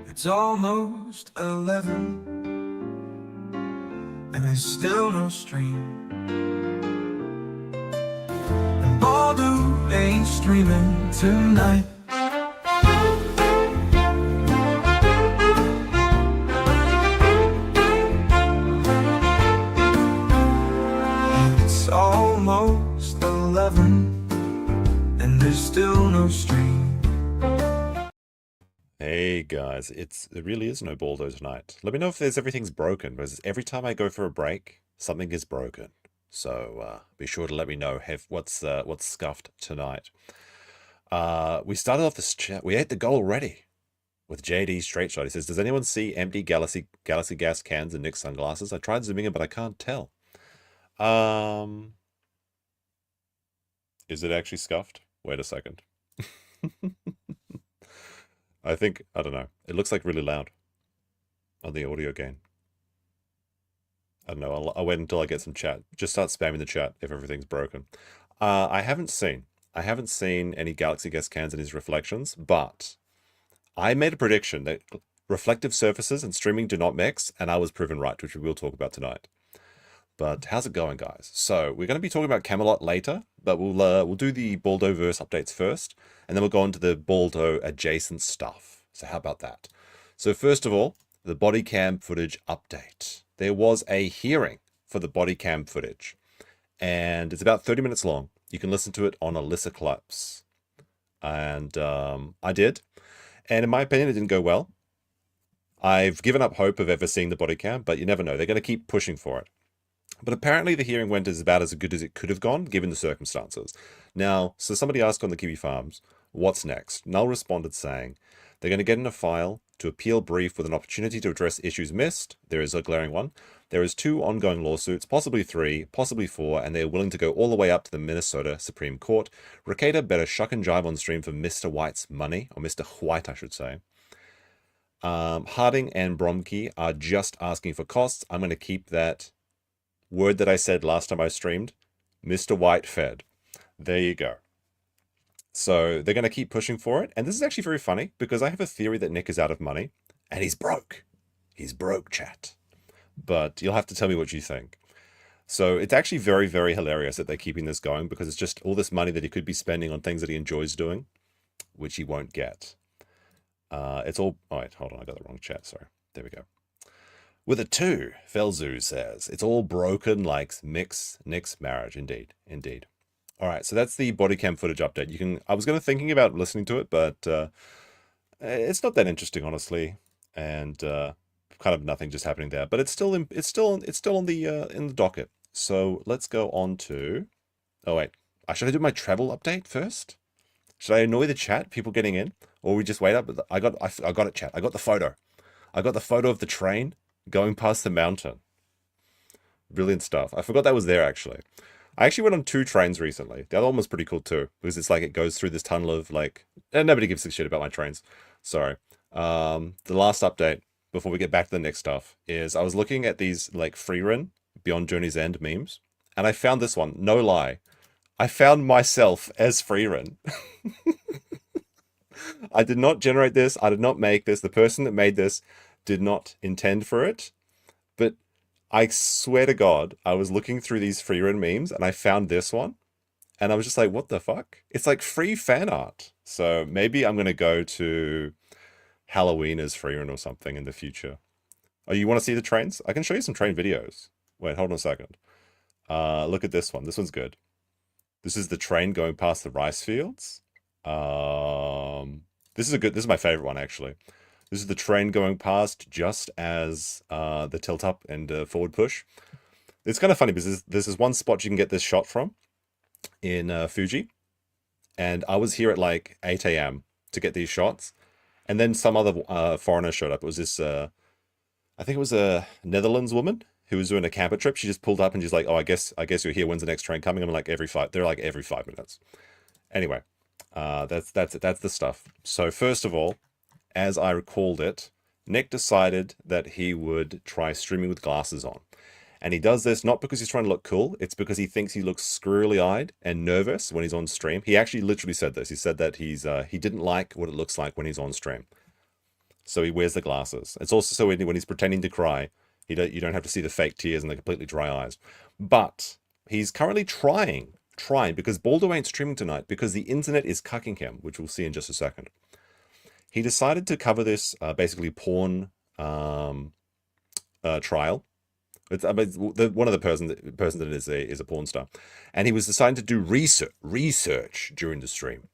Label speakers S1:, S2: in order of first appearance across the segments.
S1: It's almost 11, and there's still no stream. And Baldo ain't streaming tonight. It's almost 11, and there's still no stream.
S2: Hey guys, there really is no Baldo tonight. Let me know if everything's broken, because every time I go for a break, something is broken. So be sure to let me know what's scuffed tonight. We started off this chat. We ate the goal already with JD Straight Shot. He says, "Does anyone see empty Galaxy gas cans and Nick's sunglasses? I tried zooming in, but I can't tell." Is it actually scuffed? Wait a second. I don't know. It looks like really loud on the audio gain. I don't know. I'll wait until I get some chat. Just start spamming the chat if everything's broken. I haven't seen any Galaxy gas cans in his reflections, but I made a prediction that reflective surfaces and streaming do not mix, and I was proven right, which we will talk about tonight. But how's it going, guys? So we're going to be talking about Camelot later, but we'll do the Baldoverse updates first, and then we'll go on to the Baldo adjacent stuff. So how about that? So first of all, the Bodycam footage update. There was a hearing for the Bodycam footage, and it's about 30 minutes long. You can listen to it on Alyssa Clips, and I did, and in my opinion, it didn't go well. I've given up hope of ever seeing the Bodycam, but you never know. They're going to keep pushing for it. But apparently the hearing went about as good as it could have gone, given the circumstances. Now, so somebody asked on the Kiwi Farms, what's next? Null responded saying, they're going to get in a file to appeal brief with an opportunity to address issues missed. There is a glaring one. There is 2 ongoing lawsuits, possibly 3, possibly 4, and they are willing to go all the way up to the Minnesota Supreme Court. Rekieta better shuck and jive on stream for Mr. White's money, or Mr. White, I should say. Harding and Bromke are just asking for costs. I'm going to keep that word that I said last time I streamed, Mr. White fed. There you go. So they're going to keep pushing for it. And this is actually very funny because I have a theory that Nick is out of money and he's broke. He's broke, chat. But you'll have to tell me what you think. So it's actually very, very hilarious that they're keeping this going because it's just all this money that he could be spending on things that he enjoys doing, which he won't get. It's all... Oh, wait, hold on. I got the wrong chat. Sorry. There we go. With a 2, Felzu says, it's all broken like Nick's marriage. Indeed, indeed. All right, so that's the Bodycam footage update. I was thinking about listening to it, but it's not that interesting, honestly, and kind of nothing just happening there. But it's still in the docket. So let's go on to. Oh wait, should I do my travel update first? Should I annoy the chat, people getting in, or we just wait up? I got it, chat. I got the photo. I got the photo of the train going past the mountain. Brilliant stuff. I forgot that was there, actually. I actually went on 2 trains recently. The other one was pretty cool, too, because it's like it goes through this tunnel of, like... And nobody gives a shit about my trains. Sorry. The last update, before we get back to the next stuff, is I was looking at these, like, Freerun, Beyond Journey's End memes, and I found this one. No lie. I found myself as Freerun. I did not generate this. I did not make this. The person that made this did not intend for it, but I swear to God, I was looking through these Freerun memes and I found this one and I was just like, what the fuck? It's like free fan art. So maybe I'm going to go to Halloween as Freerun or something in the future. Oh, you want to see the trains? I can show you some train videos. Wait, hold on a second. Look at this one. This one's good. This is the train going past the rice fields. This is my favorite one, actually. This is the train going past just as the tilt up and forward push. It's kind of funny because there's this one spot you can get this shot from in Fuji. And I was here at like 8 a.m. to get these shots. And then some other foreigner showed up. It was this, I think it was a Netherlands woman who was doing a camper trip. She just pulled up and she's like, oh, I guess you're here. When's the next train coming? I'm like, they're like every 5 minutes. Anyway, that's the stuff. So first of all, as I recalled it, Nick decided that he would try streaming with glasses on. And he does this not because he's trying to look cool, it's because he thinks he looks screwy-eyed and nervous when he's on stream. He actually literally said this. He said that he didn't like what it looks like when he's on stream. So he wears the glasses. It's also so when he's pretending to cry, you don't have to see the fake tears and the completely dry eyes. But he's currently trying because Baldo ain't streaming tonight because the internet is cucking him, which we'll see in just a second. He decided to cover this basically porn trial. It's, one of the person that is a porn star, and he was deciding to do research during the stream.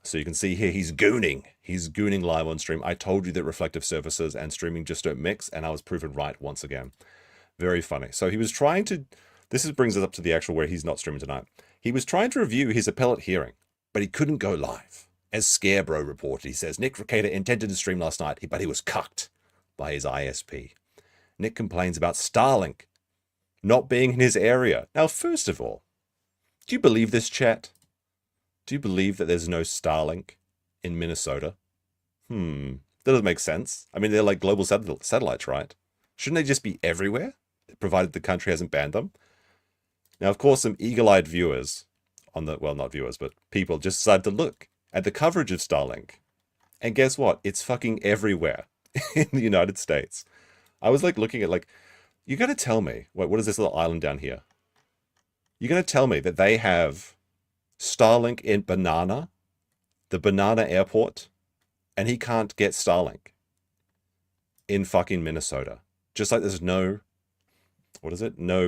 S2: So you can see here he's gooning live on stream. I told you that reflective surfaces and streaming just don't mix, and I was proven right once again. Very funny. So he was trying to. Brings us up to the actual where he's not streaming tonight. He was trying to review his appellate hearing, but he couldn't go live. As Scarebro reported, he says Nick Rekieta intended to stream last night, but he was cucked by his ISP. Nick complains about Starlink not being in his area. Now, first of all, do you believe this, chat? Do you believe that there's no Starlink in Minnesota? That doesn't make sense. I mean, they're like global satellites, right? Shouldn't they just be everywhere, provided the country hasn't banned them? Now, of course, some eagle-eyed viewers well, not viewers, but people just decided to look at the coverage of Starlink. And guess what? It's fucking everywhere in the United States. I was like looking at you got to tell me, what is this little island down here? You're going to tell me that they have Starlink in the Banana Airport, and he can't get Starlink in fucking Minnesota. Just like there's no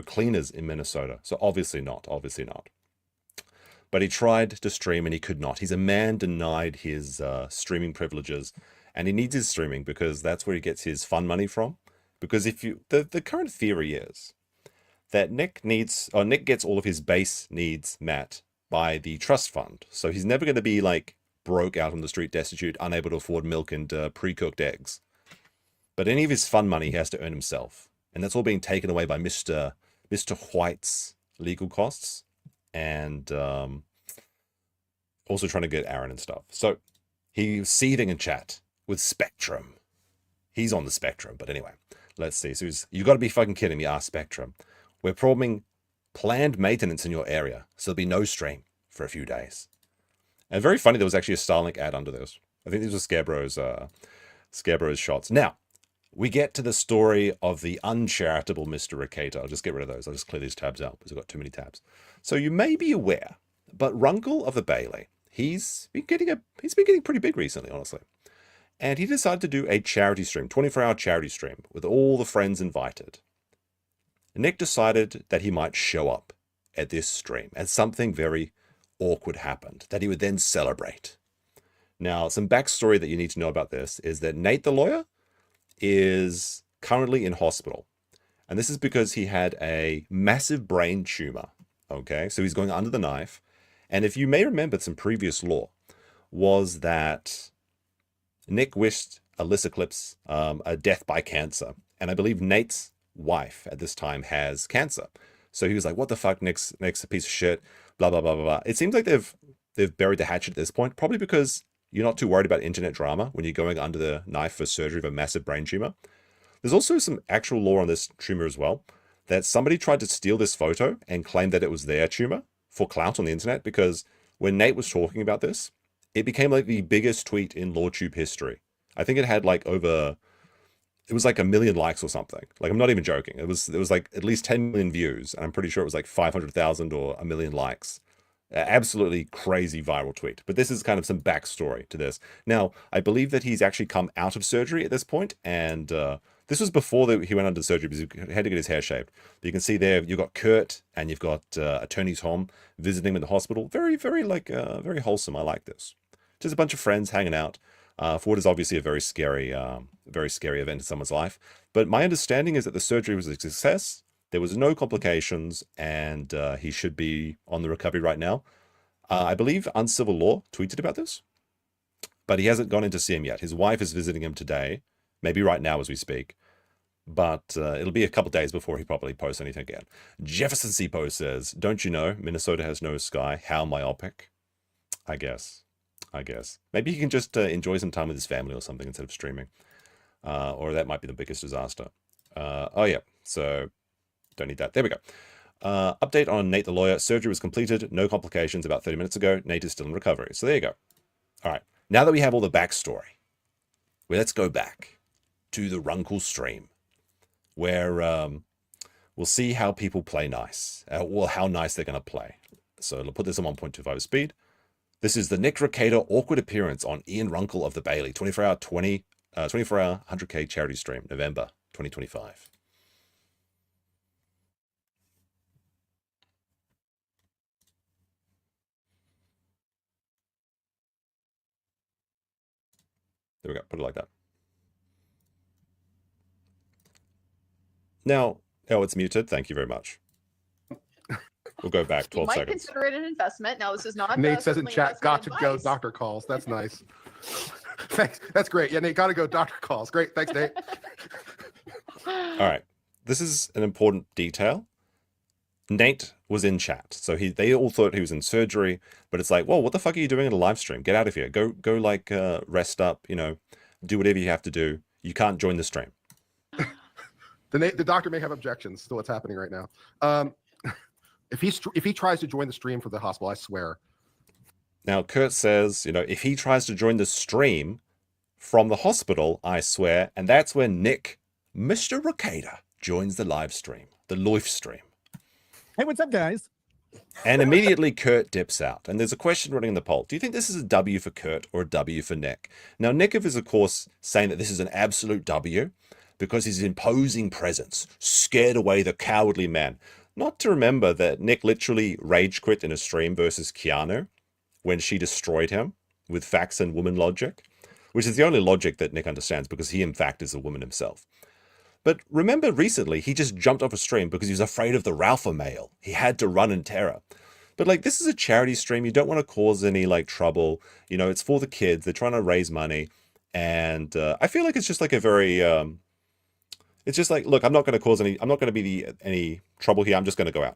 S2: cleaners in Minnesota. So obviously not. But he tried to stream and he could not. He's a man denied his streaming privileges, and he needs his streaming because that's where he gets his fun money from. Because the current theory is that Nick gets all of his base needs met by the trust fund. So he's never going to be like broke out on the street, destitute, unable to afford milk and pre-cooked eggs. But any of his fun money he has to earn himself. And that's all being taken away by Mr. White's legal costs. And also trying to get Aaron and stuff. So he's seething in chat with Spectrum. He's on the Spectrum, but anyway, let's see. So you got to be fucking kidding me, Spectrum. We're performing planned maintenance in your area, so there'll be no stream for a few days. And very funny, there was actually a Starlink ad under this. I think these were Scarebro's shots. Now, we get to the story of the uncharitable Mr. Rekieta. I'll just get rid of those. I'll just clear these tabs out because I've got too many tabs. So you may be aware, but Runkle of the Bailey, he's been getting pretty big recently, honestly. And he decided to do a charity stream, 24-hour charity stream, with all the friends invited. Nick decided that he might show up at this stream, and something very awkward happened, that he would then celebrate. Now, some backstory that you need to know about this is that Nate the lawyer is currently in hospital. And this is because he had a massive brain tumor. Okay, so he's going under the knife. And if you may remember, some previous law was that Nick wished Alyssa Clips a death by cancer. And I believe Nate's wife at this time has cancer. So he was like, what the fuck, Nick's a piece of shit, blah, blah, blah, blah, blah. It seems like they've buried the hatchet at this point, probably because you're not too worried about internet drama when you're going under the knife for surgery of a massive brain tumor. There's also some actual law on this tumor as well, that somebody tried to steal this photo and claim that it was their tumor for clout on the internet, because when Nate was talking about this, it became like the biggest tweet in LawTube history. I think it had like it was like 1 million likes or something. Like, I'm not even joking. It was like at least 10 million views, and I'm pretty sure it was like 500,000 or 1 million likes. Absolutely crazy viral tweet. But this is kind of some backstory to this. Now, I believe that he's actually come out of surgery at this point, and this was before he went under surgery because he had to get his hair shaved. But you can see there, you've got Kurt and you've got Attorney Tom visiting him in the hospital. Very, very very wholesome. I like this. Just a bunch of friends hanging out for what is obviously a very scary event in someone's life. But my understanding is that the surgery was a success. There was no complications, and he should be on the recovery right now. I believe Uncivil Law tweeted about this, but he hasn't gone in to see him yet. His wife is visiting him today, maybe right now as we speak, but it'll be a couple days before he probably posts anything again. Jefferson Sepo says, don't you know Minnesota has no sky? How myopic? I guess. Maybe he can just enjoy some time with his family or something instead of streaming. Or that might be the biggest disaster. Oh yeah, so don't need that. There we go. Update on Nate the lawyer. Surgery was completed. No complications about 30 minutes ago. Nate is still in recovery. So there you go. All right. Now that we have all the backstory, Well, let's go back to the Runkle stream, where we'll see how people play nice. Well, how nice they're going to play. So I'll put this on 1.25 speed. This is the Nick Rekieta awkward appearance on Ian Runkle of the Bailey, 24-hour 100K charity stream, November 2025. There we go. Put it like that. Now, oh, it's muted. Thank you very much. We'll go back 12
S3: you might
S2: seconds.
S3: consider it an investment. Now, this is not.
S4: Nate says in
S3: certainly
S4: chat, got
S3: investment
S4: to go
S3: advice.
S4: doctor calls. That's nice. Thanks. That's great. Yeah, Nate, got to go doctor calls. Great. Thanks, Nate.
S2: All right. This is an important detail. Nate was in chat, so they all thought he was in surgery, but it's like, well, what the fuck are you doing in a live stream? Get out of here. Go like rest up, you know, do whatever you have to do. You can't join the stream.
S4: The doctor may have objections to what's happening right now. If he tries to join the stream for the hospital, I swear.
S2: Now, Kurt says, you know, if he tries to join the stream from the hospital, I swear, and that's when Nick, Mr. Rekieta, joins the live stream, the live stream.
S5: Hey, what's up, guys?
S2: And immediately Kurt dips out. And there's a question running in the poll. Do you think this is a W for Kurt or a W for Nick? Now, Nick is, of course, saying that this is an absolute W because his imposing presence scared away the cowardly man. Not to remember that Nick literally rage quit in a stream versus Keanu when she destroyed him with facts and woman logic, which is the only logic that Nick understands because he, in fact, is a woman himself. But remember recently, he just jumped off a stream because he was afraid of the Ralpha mail. He had to run in terror. But like, this is a charity stream. You don't want to cause any like trouble. You know, it's for the kids. They're trying to raise money. And I feel like it's just like a very, it's just like, look, I'm not going to cause any, I'm not going to be any trouble here. I'm just going to go out.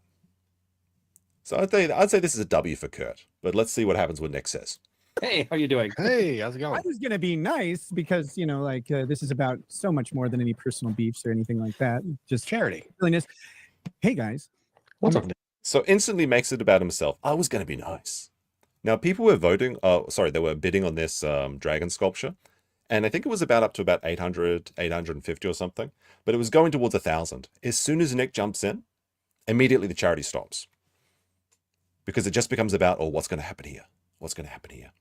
S2: So I'd say this is a W for Kurt. But let's see what happens when Nick says.
S6: Hey, how you doing?
S4: Hey, how's it going?
S5: I was gonna be nice because, you know, like this is about so much more than any personal beefs or anything like that. Just
S4: Charity.
S5: silliness. Hey guys,
S4: What's up, Nick?
S2: So instantly makes it about himself. I was going to be nice. Now people were voting. Sorry, they were bidding on this dragon sculpture, and I think it was up to about 800, 850 or something. But it was going towards 1,000. As soon as Nick jumps in, immediately the charity stops because it just becomes about, oh, what's going to happen here? What's going to happen here?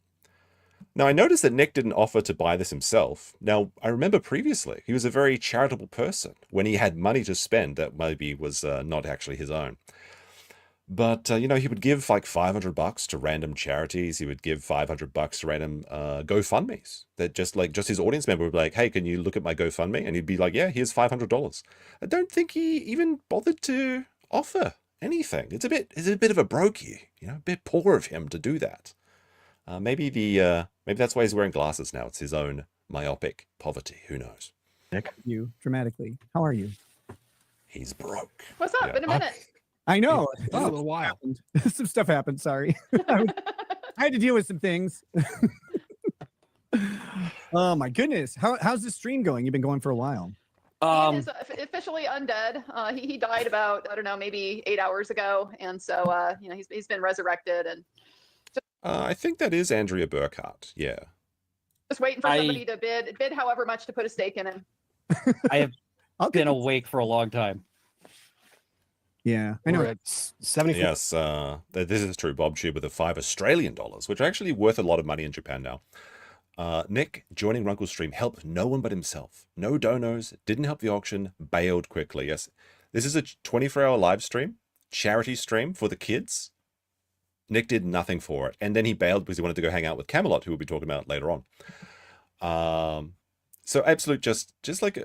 S2: Now, I noticed that Nick didn't offer to buy this himself. Now, I remember previously, he was a very charitable person when he had money to spend that maybe was not actually his own. But, you know, he would give like $500 to random charities. He would give $500 to random GoFundMes. That just his audience member would be like, hey, can you look at my GoFundMe? And he'd be like, yeah, here's $500. I don't think he even bothered to offer anything. It's a bit of a brokey, you know, a bit poor of him to do that. Maybe that's why he's wearing glasses now. It's his own myopic poverty. Who knows?
S4: Nick?
S5: you dramatically. How are you?
S2: He's broke.
S3: What's up?
S2: Yeah.
S3: Been a minute.
S5: I know.
S4: It's been a little while.
S5: Happened. Some stuff happened. Sorry. I had to deal with some things. Oh my goodness. How's the stream going? You've been going for a while.
S3: Ian is officially undead. He died about, I don't know, maybe 8 hours ago, and so you know, he's been resurrected and
S2: I think that is Andrea Burkhart. Yeah.
S3: just waiting for somebody to bid however much to put a stake in him.
S6: I have
S5: I'll
S6: been
S5: get it.
S6: awake for a long time.
S5: Yeah, I know.
S4: We're at 74.
S2: Yes, this is true. Bob Tube with the $5 Australian, which are actually worth a lot of money in Japan now. Nick, joining Runkle's stream, helped no one but himself. No donos, didn't help the auction, bailed quickly. Yes, this is a 24-hour live stream, charity stream for the kids. Nick did nothing for it. And then he bailed because he wanted to go hang out with Camelot, who we'll be talking about later on. So absolute, just like,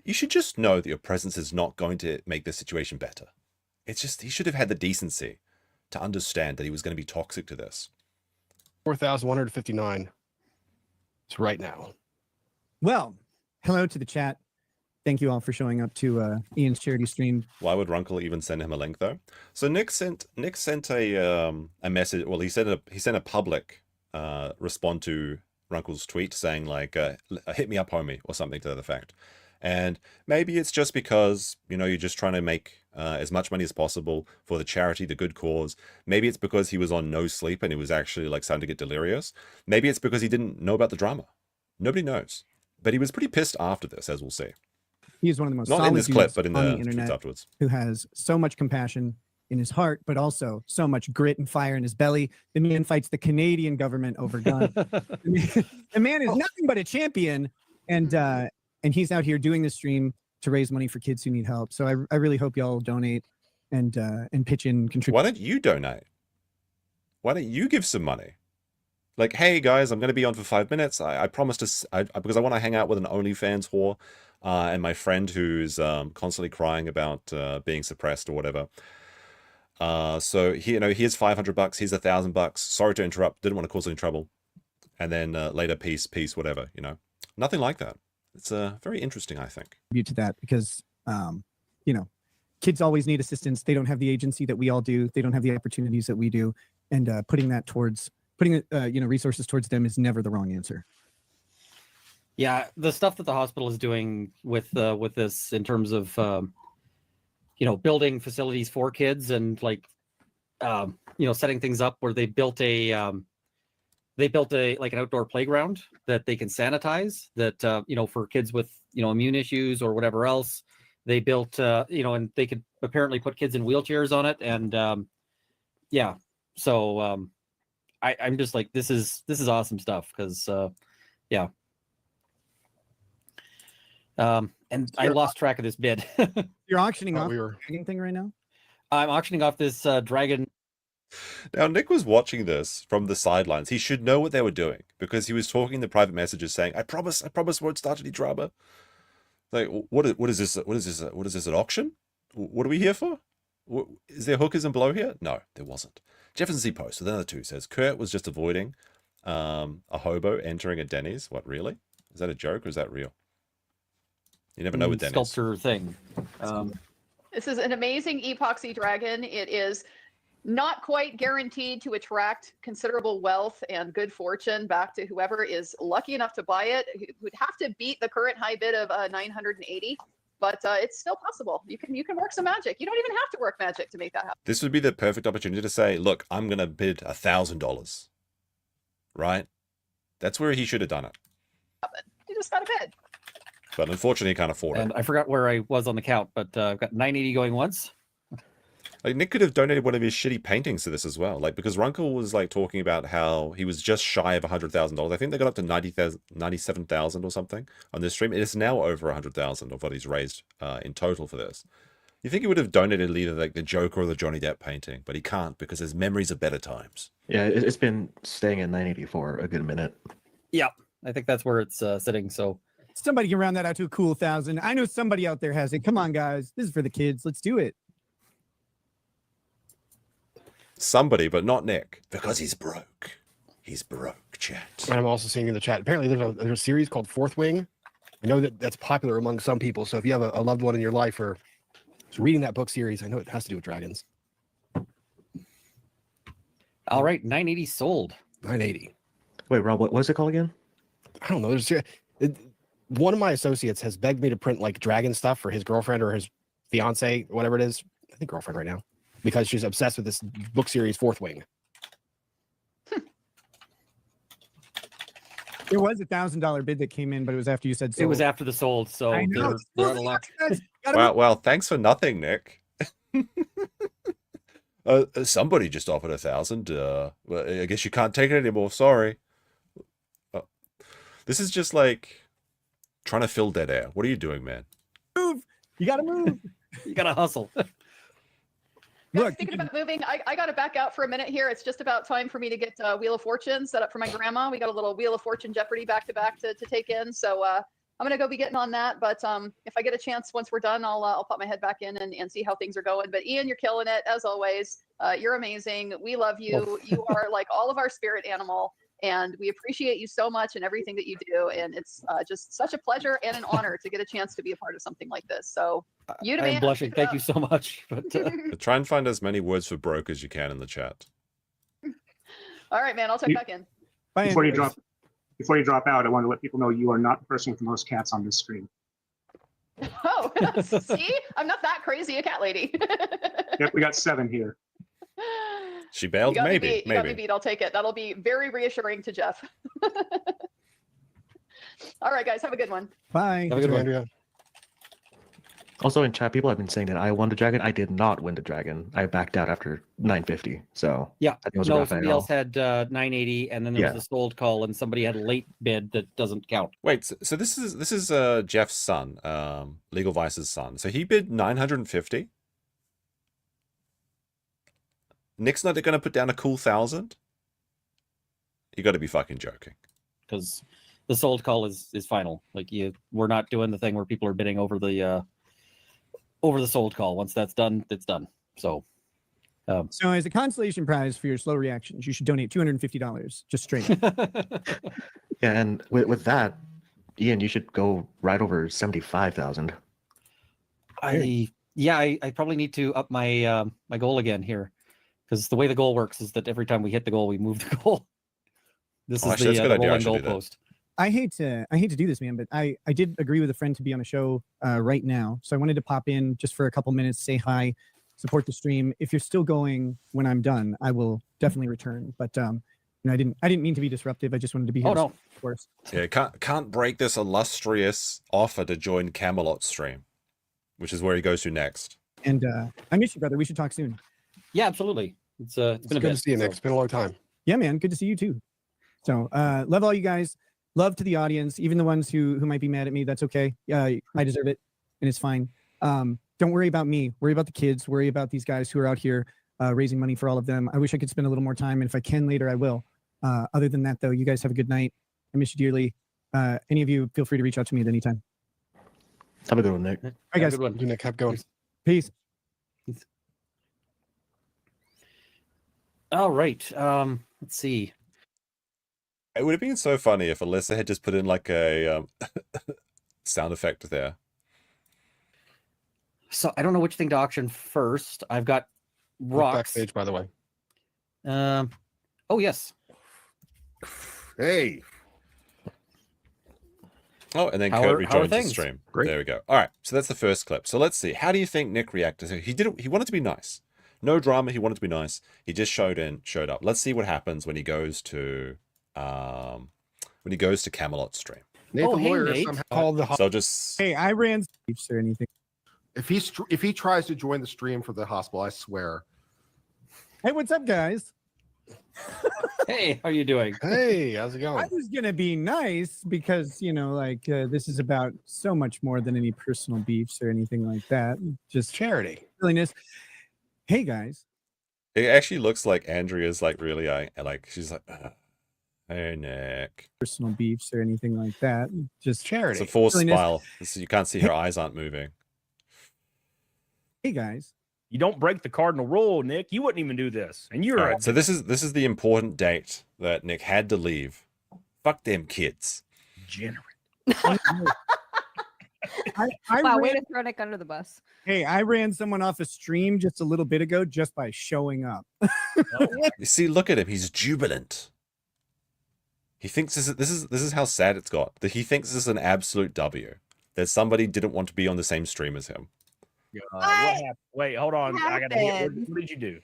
S2: you should just know that your presence is not going to make the situation better. It's just, he should have had the decency to understand that he was going to be toxic to this.
S4: 4,159. It's right now.
S5: Well, hello to the chat. Thank you all for showing up to Ian's charity stream.
S2: Why would Runkle even send him a link though? So Nick sent a message. Well, he sent a public respond to Runkle's tweet saying like, "Hit me up, homie," or something to that effect. And maybe it's just because, you know, you're just trying to make as much money as possible for the charity, the good cause. Maybe it's because he was on no sleep and he was actually like starting to get delirious. Maybe it's because he didn't know about the drama. Nobody knows. But he was pretty pissed after this, as we'll see.
S5: He is one of the most
S2: Not in
S5: solid
S2: this clip,
S5: dudes
S2: but in
S5: on
S2: the
S5: the
S2: tweets
S5: internet
S2: afterwards.
S5: who has so much compassion in his heart, but also so much grit and fire in his belly. The man fights the Canadian government over guns. The man is nothing but a champion, and he's out here doing this stream to raise money for kids who need help. So I really hope y'all donate and pitch in, contribute.
S2: Why don't you donate? Why don't you give some money? Like, hey guys, I'm going to be on for 5 minutes. I promised to, because I want to hang out with an OnlyFans whore and my friend who's constantly crying about being suppressed or whatever. So here's $500. Here's $1,000. Sorry to interrupt. Didn't want to cause any trouble. And then later, peace, whatever. Nothing like that. It's very interesting, I think.
S5: To that because kids always need assistance. They don't have the agency that we all do. They don't have the opportunities that we do, and putting resources towards them is never the wrong answer.
S6: Yeah, the stuff that the hospital is doing with this in terms of building facilities for kids and setting things up where they built an outdoor playground that they can sanitize that for kids with immune issues or whatever else. They built and they could apparently put kids in wheelchairs on it, and so I'm just like, this is awesome stuff because and I lost track of this bid.
S5: You're auctioning off
S4: We
S5: the
S4: were.
S5: dragon thing right now?
S6: I'm auctioning off this dragon.
S2: Now, Nick was watching this from the sidelines. He should know what they were doing because he was talking in the private messages saying, I promise won't start any drama. Like, what is this? What is this, an auction? What are we here for? Is there hookers and blow here? No, there wasn't. Jefferson C. Post, with another two, says, Kurt was just avoiding a hobo entering a Denny's. What, really? Is that a joke or is that real? You never know with Denny's.
S6: Sculpture thing.
S3: This is an amazing epoxy dragon. It is not quite guaranteed to attract considerable wealth and good fortune back to whoever is lucky enough to buy it. It would have to beat the current high bid of 980, but it's still possible. You can work some magic. You don't even have to work magic to make that happen.
S2: This would be the perfect opportunity to say, look, I'm going to bid $1,000. Right? That's where he should have done it.
S3: You just got to bid.
S2: But unfortunately, he can't afford it.
S6: And I forgot where I was on the count, but I've got 980 going once.
S2: Like, Nick could have donated one of his shitty paintings to this as well. Like, because Runkle was like talking about how he was just shy of $100,000. I think they got up to 97,000 or something on this stream. It is now over 100,000 of what he's raised in total for this. You think he would have donated either like the Joker or the Johnny Depp painting, but he can't because his memories of better times.
S7: Yeah, it's been staying at 980 for a good minute.
S6: Yeah, I think that's where it's sitting. So
S5: Somebody can round that out to a cool 1,000. I know somebody out there has it. Come on, guys. This is for the kids. Let's do it.
S2: Somebody, but not Nick, because he's broke. He's broke, chat.
S4: And I'm also seeing in the chat. Apparently, there's a series called Fourth Wing. I know that's popular among some people. So if you have a loved one in your life or is reading that book series, I know it has to do with dragons.
S6: all right, 980 sold.
S4: 980.
S7: Wait, Rob, what was it called again?
S4: I don't know. One of my associates has begged me to print like dragon stuff for his girlfriend or his fiance, whatever it is. I think girlfriend right now, because she's obsessed with this book series, Fourth Wing.
S5: There was $1,000 bid that came in, but it was after you said so.
S6: It was after the sold, so
S5: I know.
S6: they're out of luck.
S2: Well, thanks for nothing, Nick. Somebody just offered 1,000. Well, I guess you can't take it anymore. Sorry. This is just like trying to fill dead air. What are you doing, man?
S5: Move. You got to move.
S6: You gotta hustle.
S3: Guys, thinking about moving, I got to back out for a minute here. It's just about time for me to get Wheel of Fortune set up for my grandma. We got a little Wheel of Fortune Jeopardy back to back to take in. So I'm going to go be getting on that. But if I get a chance, once we're done, I'll pop my head back in and see how things are going. But Ian, you're killing it as always. You're amazing. We love you. You are like all of our spirit animal. And we appreciate you so much and everything that you do. And it's just such a pleasure and an honor to get a chance to be a part of something like this. So you
S6: I'm blushing. Thank you so much. But,
S2: Try and find as many words for broke as you can in the chat.
S3: All right, man. I'll check back in.
S5: Bye,
S8: Before you
S5: Andrews.
S8: drop out, I want to let people know you are not the person with the most cats on this stream.
S3: Oh, see? I'm not that crazy a cat lady.
S8: Yep, we got 7 here.
S2: She bailed?
S3: You got me
S2: Maybe.
S3: beat. You got me beat. I'll take it. That'll be very reassuring to Jeff. All right, guys, have a good one.
S5: Bye.
S6: Have a good one.
S4: Andrea.
S7: Also in chat, people have been saying that I won the dragon. I did not win the dragon. I backed out after 950. So
S6: Yeah.
S7: I think it was a
S6: No,
S7: rough
S6: somebody else had 980, and then there
S7: Yeah.
S6: was a sold call, and somebody had a late bid that doesn't count.
S2: Wait, so this is Jeff's son, Legal Vice's son. So he bid 950. Nick's not going to put down a cool 1,000. You got to be fucking joking.
S6: Because the sold call is final. Like we're not doing the thing where people are bidding over the sold call. Once that's done, it's done. So
S5: So as a consolation prize for your slow reactions, you should donate $250 just straight.
S7: Yeah, and with that, Ian, you should go right over 75,000.
S6: I probably need to up my my goal again here, because the way the goal works is that every time we hit the goal, we move the goal. This is
S2: actually, that's a
S6: the
S2: good idea. I
S6: rolling
S2: should do that.
S6: goalpost.
S5: I hate to do this, man, but I did agree with a friend to be on a show right now. So I wanted to pop in just for a couple minutes, say hi, support the stream. If you're still going when I'm done, I will definitely return. But I didn't mean to be disruptive. I just wanted to be here.
S6: Oh no.
S5: Of course.
S2: Yeah, can't break this illustrious offer to join Camelot stream, which is where he goes to next.
S5: And I miss you, brother. We should talk soon.
S6: Yeah, absolutely. It's been a
S4: Good
S6: bit.
S4: to see you, Nick. It's been a long time.
S5: Yeah, man. Good to see you too. So love all you guys. Love to the audience, even the ones who might be mad at me. That's okay. I deserve it, and it's fine. Don't worry about me. Worry about the kids. Worry about these guys who are out here raising money for all of them. I wish I could spend a little more time, and if I can later, I will. Other than that, though, you guys have a good night. I miss you dearly. Any of you, feel free to reach out to me at any time.
S7: Have a good one, Nick.
S5: All right,
S6: Have a
S5: guys.
S6: good one.
S4: You, Nick, kept going.
S5: Peace.
S6: All right. Let's see.
S2: It would have been so funny if Alyssa had just put in like a sound effect there.
S6: So I don't know which thing to auction first. I've got
S4: Look
S6: rocks.
S4: backstage, by the way.
S6: Oh yes.
S9: Hey,
S2: Oh, and then
S6: How
S2: Kurt
S6: are
S2: rejoins the
S6: things?
S2: stream.
S9: Great.
S2: There we go. All right, so that's the first clip. So let's see. How do you think Nick reacted? So he wanted to be nice. No drama. He wanted to be nice. He just showed up. Let's see what happens when he goes to Camelot stream.
S9: Nate
S6: Oh,
S9: the
S6: hey,
S9: lawyer
S6: Nate.
S9: somehow.
S4: Called the
S2: So just
S5: Hey, I ran Steve's or anything.
S9: If he tries to join the stream for the hospital, I swear.
S5: Hey, what's up, guys?
S6: Hey, how you doing?
S4: Hey, how's it
S5: I
S4: going?
S5: was gonna be nice because this is about so much more than any personal beefs or anything like that. Just
S4: Charity.
S5: silliness. Hey guys,
S2: it actually looks like Andrea's like really like she's like, hey Nick.
S5: personal beefs or anything like that. Just
S2: It's
S4: Charity.
S2: a forced
S5: Silliness.
S2: smile. You can't see her eyes aren't moving.
S5: hey guys.
S10: You don't break the cardinal rule, Nick. You wouldn't even do this, and you're
S2: All right, so this is the important date that Nick had to leave. Fuck them kids.
S10: degenerate.
S5: I
S11: Wow, way
S5: ran,
S11: to throw Nick under the bus.
S5: hey, I ran someone off a stream just a little bit ago just by showing up.
S2: You see, look at him. He's jubilant. He thinks this is how sad it's got. That he thinks this is an absolute W. That somebody didn't want to be on the same stream as him.
S10: What happened? Wait, hold on. I got to hear.
S11: happened?
S10: What did you do?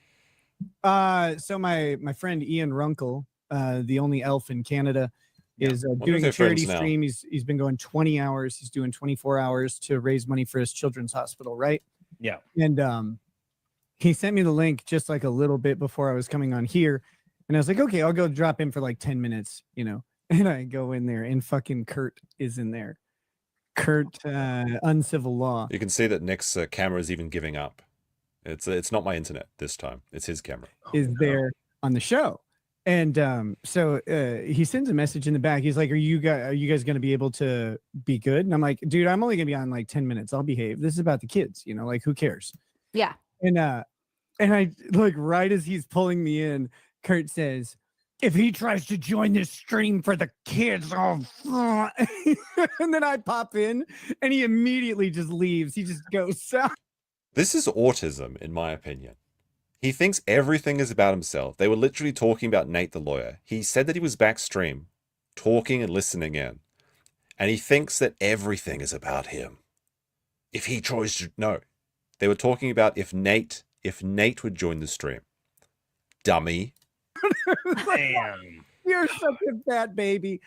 S5: So my friend Ian Runkle, the only elf in Canada, is
S2: Wonder if
S5: doing
S2: they're
S5: a charity
S2: friends now.
S5: stream. He's been going 20 hours. He's doing 24 hours to raise money for his children's hospital, right?
S10: Yeah.
S5: And he sent me the link just like a little bit before I was coming on here. And I was like, okay, I'll go drop in for like 10 minutes, And I go in there and fucking Kurt is in there. Kurt, uncivil law.
S2: You can see that Nick's camera is even giving up. It's not my internet this time. It's his camera.
S5: Is there on the show. And so he sends a message in the back. He's like, are you guys going to be able to be good? And I'm like, dude, I'm only going to be on like 10 minutes. I'll behave. This is about the kids, like who cares?
S11: Yeah.
S5: And I like right as he's pulling me in, Kurt says, if he tries to join this stream for the kids, and then I pop in and he immediately just leaves. He just goes south.
S2: This is autism, in my opinion. He thinks everything is about himself. They were literally talking about Nate the lawyer. He said that he was backstream, talking and listening in. And he thinks that everything is about him. If he tries to... No. They were talking about if Nate would join the stream. Dummy.
S10: Damn.
S5: You're such a fat baby.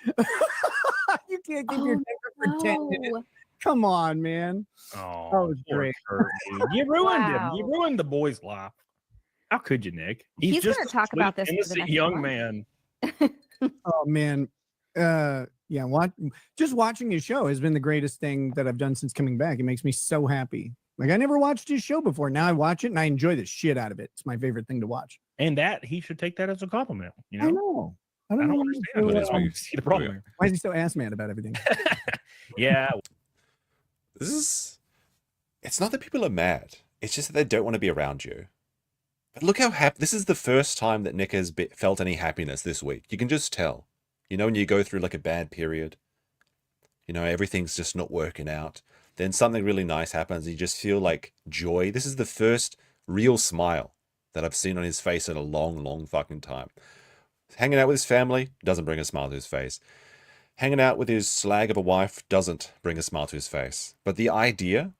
S5: You can't keep your temper for 10 minutes. Come on, man.
S10: Oh,
S5: That was
S10: poor
S5: great.
S10: Kurt, dude. You ruined him. You
S11: Wow.
S10: ruined the boy's life. How could you, Nick?
S11: He's
S10: just
S11: gonna
S10: a
S11: talk about
S10: sweet,
S11: this for the
S10: innocent
S11: next
S10: young
S11: month.
S10: man.
S5: Oh man. Yeah, just watching his show has been the greatest thing that I've done since coming back. It makes me so happy. Like I never watched his show before. Now I watch it and I enjoy the shit out of it. It's my favorite thing to watch.
S10: And that he should take that as a compliment. You know,
S5: I know. I
S10: I
S5: don't
S10: don't
S5: know.
S10: understand.
S2: What
S10: What
S2: is
S10: is
S2: wrong?
S10: you see the problem here?
S5: Why is he so ass mad about everything?
S10: Yeah,
S2: This is. It's not that people are mad. It's just that they don't want to be around you. But look how happy. This is the first time that Nick has felt any happiness this week. You can just tell. You know, when you go through like a bad period, you know, everything's just not working out. Then something really nice happens. And you just feel like joy. This is the first real smile that I've seen on his face in a long, long fucking time. Hanging out with his family doesn't bring a smile to his face. Hanging out with his slag of a wife doesn't bring a smile to his face. But the idea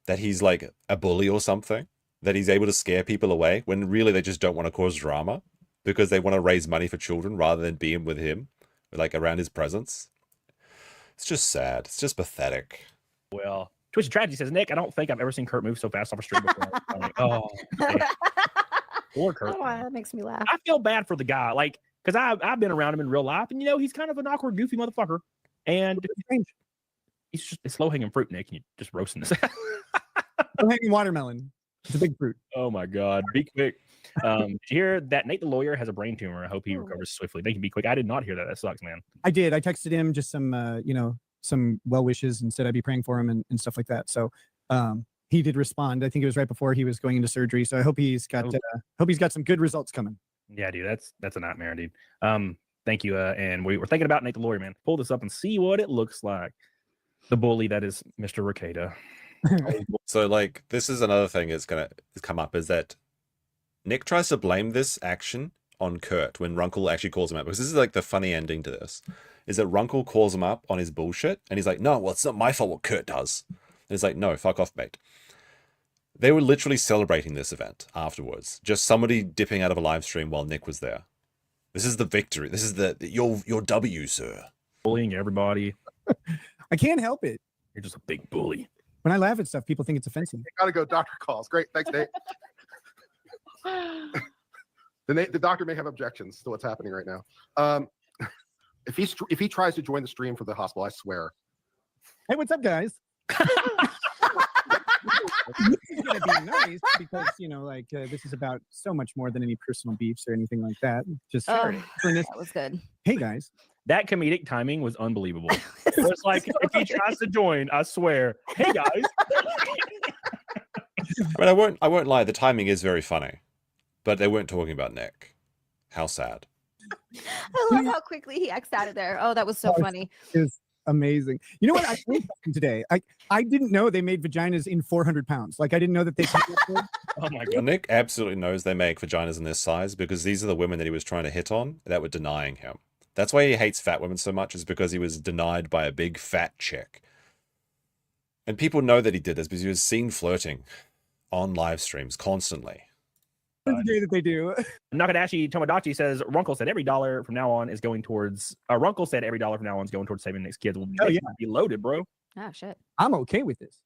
S2: that he's like a bully or something, that he's able to scare people away when really they just don't want to cause drama because they want to raise money for children rather than being with him, like around his presence. It's just sad. It's just pathetic.
S10: well, Twisted Tragedy says, Nick, I don't think I've ever seen Kurt move so fast off a street before. I'm like, oh, man. Poor Kurt.
S11: Oh, that makes me laugh.
S10: I feel bad for the guy, like, because I've been around him in real life, and you know he's kind of an awkward, goofy motherfucker, and he's just a slow hanging fruit, Nick. And you just roasting this.
S5: Hanging watermelon. It's a big fruit.
S10: Oh my God, be quick. Did you hear that Nate the lawyer has a brain tumor? I hope he recovers swiftly. Thank you. Be quick. I did not hear that. That sucks, man.
S5: I did. I texted him just some well wishes and said I'd be praying for him and stuff like that. So he did respond. I think it was right before he was going into surgery. So I hope he's got some good results coming.
S10: Yeah, dude, that's a nightmare, dude. Thank you. And we're thinking about Nate the lawyer, man. Pull this up and see what it looks like. The bully that is Mr. Rekieta.
S2: So, like, this is another thing that's going to come up is that Nick tries to blame this action on Kurt when Runkle actually calls him out. Because this is like the funny ending to this. Is that Runkle calls him up on his bullshit and he's like, no, well, it's not my fault what Kurt does. And he's like, no, fuck off, mate. They were literally celebrating this event afterwards. Just somebody dipping out of a live stream while Nick was there. This is the victory. This is your W, sir.
S10: Bullying everybody.
S5: I can't help it.
S10: You're just a big bully.
S5: When I laugh at stuff, people think it's offensive.
S9: Gotta go. Doctor calls. Great. Thanks, Nate. The doctor may have objections to what's happening right now. If he tries to join the stream for the hospital, I swear.
S5: Hey, what's up, guys? It's gonna be nice because this is about so much more than any personal beefs or anything like that. Just
S11: Oh,
S5: for this.
S11: that was good.
S5: Hey guys,
S10: That comedic timing was unbelievable. It was like, if he tries to join, I swear, hey guys.
S2: I mean, I won't lie. The timing is very funny, but they weren't talking about Nick. How sad.
S11: I love how quickly he X'd out of there. Oh, that was so funny.
S5: is amazing. You know what? I learned something today. I didn't know they made vaginas in 400 pounds. Like I didn't know that they.
S10: Oh my
S2: Well,
S10: God.
S2: Nick absolutely knows they make vaginas in this size because these are the women that he was trying to hit on that were denying him. That's why he hates fat women so much, is because he was denied by a big fat chick. And people know that he did this because he was seen flirting on live streams constantly.
S5: The day that they do.
S10: Nakadashi Tomodachi says Runkle said every dollar from now on is going towards Runkle said every dollar from now on is going towards saving Nick's kids. Well,
S5: Oh,
S10: Nick
S5: yeah.
S10: might be loaded, bro.
S11: Oh shit.
S5: I'm okay with this.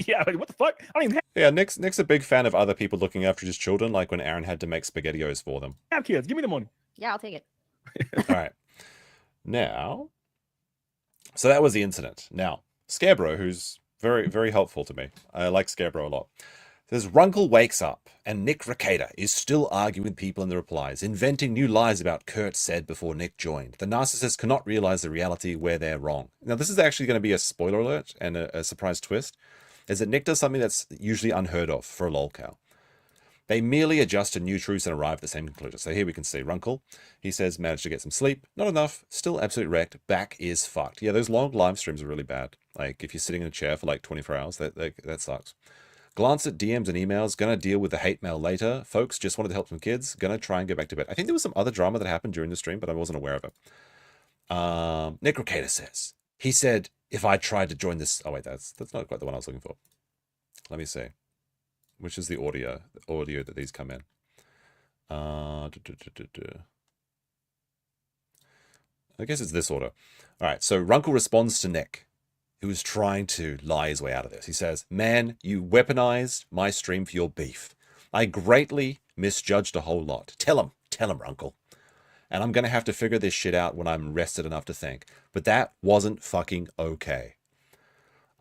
S10: Yeah, like, what the fuck? I don't even
S2: Yeah, Nick's a big fan of other people looking after his children, like when Aaron had to make SpaghettiOs for them.
S10: have kids. Give me the money.
S11: Yeah, I'll take it.
S2: All right. Now, so that was the incident. Now, Scarebro, who's very, very helpful to me. I like Scarebro a lot. Says, Runkle wakes up, and Nick Rekieta is still arguing with people in the replies, inventing new lies about Kurt said before Nick joined. The narcissist cannot realize the reality where they're wrong. Now, this is actually going to be a spoiler alert and a surprise twist, is that Nick does something that's usually unheard of for a lolcow. They merely adjusted new truths and arrived at the same conclusion. So here we can see Runkle. He says, managed to get some sleep. Not enough. Still absolutely wrecked. Back is fucked. Yeah, those long live streams are really bad. Like, if you're sitting in a chair for like 24 hours, that sucks. Glance at DMs and emails. Gonna deal with the hate mail later. Folks, just wanted to help some kids. Gonna try and go back to bed. I think there was some other drama that happened during the stream, but I wasn't aware of it. Nick Rekieta says, he said, if I tried to join this... Oh, wait, that's not quite the one I was looking for. Let me see. Which is the audio that these come in. I guess it's this order. All right, so Runkle responds to Nick, who is trying to lie his way out of this. He says, man, you weaponized my stream for your beef. I greatly misjudged a whole lot. Tell him, Runkle. And I'm going to have to figure this shit out when I'm rested enough to think. But that wasn't fucking okay.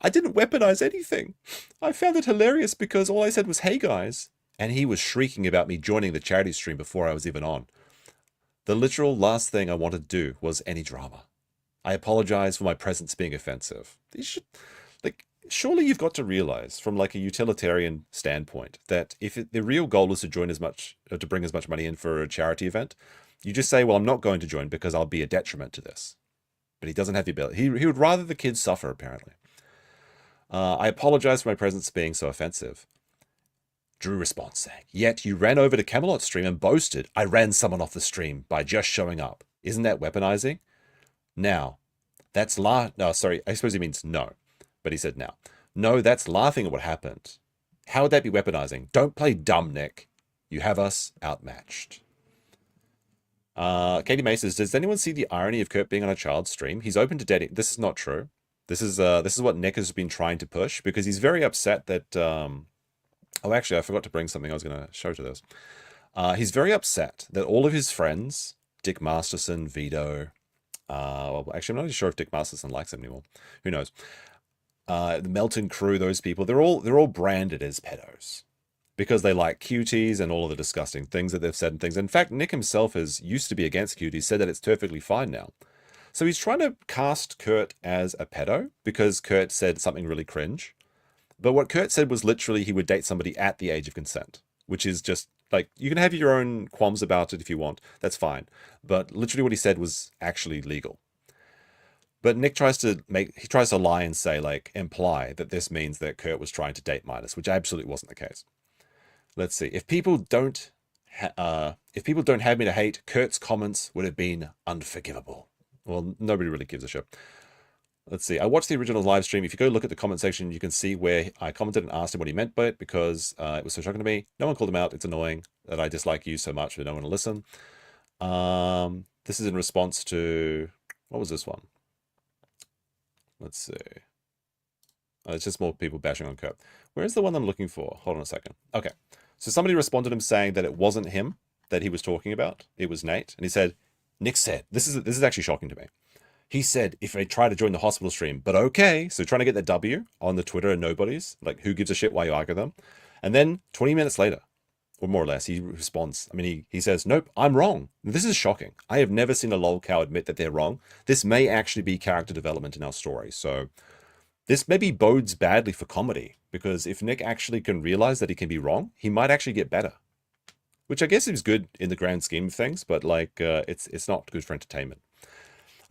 S2: I didn't weaponize anything. I found it hilarious because all I said was, hey guys. And he was shrieking about me joining the charity stream before I was even on. The literal last thing I wanted to do was any drama. I apologize for my presence being offensive. These should, like, surely you've got to realize from like a utilitarian standpoint that if the real goal is to join as much, to bring as much money in for a charity event, you just say, well, I'm not going to join because I'll be a detriment to this. But he doesn't have the ability. He would rather the kids suffer, apparently. I apologize for my presence being so offensive. Drew responds saying, yet you ran over to Camelot stream and boasted I ran someone off the stream by just showing up. Isn't that weaponizing? Now, that's no, sorry, I suppose he means no. But he said now. No, that's laughing at what happened. How would that be weaponizing? Don't play dumb, Nick. You have us outmatched. Katie May says, does anyone see the irony of Kurt being on a child's stream? He's open to dating. This is not true. This is what Nick has been trying to push because he's very upset that oh, actually, I forgot to bring something I was going to show to this. He's very upset that all of his friends, Dick Masterson, Vito, well, actually, I'm not even sure if Dick Masterson likes him anymore. Who knows? The Melton crew, those people, they're all branded as pedos because they like cuties and all of the disgusting things that they've said and things. In fact, Nick himself used to be against cuties, said that it's perfectly fine now. So he's trying to cast Kurt as a pedo because Kurt said something really cringe. But what Kurt said was literally he would date somebody at the age of consent, which is just like, you can have your own qualms about it if you want. That's fine. But literally what he said was actually legal. But Nick tries to lie and say, like, imply that this means that Kurt was trying to date minors, which absolutely wasn't the case. Let's see. If people don't have me to hate, Kurt's comments would have been unforgivable. Well, nobody really gives a shit. Let's see. I watched the original live stream. If you go look at the comment section, you can see where I commented and asked him what he meant by it because it was so shocking to me. No one called him out. It's annoying that I dislike you so much, but no one will listen. This is in response to, what was this one? Let's see. It's just more people bashing on Kurt. Where's the one I'm looking for? Hold on a second. Okay. So somebody responded to him saying that it wasn't him that he was talking about. It was Nate. And he said, Nick said, this is actually shocking to me. He said, if I try to join the hospital stream, but okay. So trying to get the W on the Twitter and nobodies, like who gives a shit why you argue them? And then 20 minutes later, or more or less, he responds. I mean, he says, nope, I'm wrong. This is shocking. I have never seen a lol cow admit that they're wrong. This may actually be character development in our story. So this maybe bodes badly for comedy because if Nick actually can realize that he can be wrong, he might actually get better. Which I guess is good in the grand scheme of things, but like it's not good for entertainment.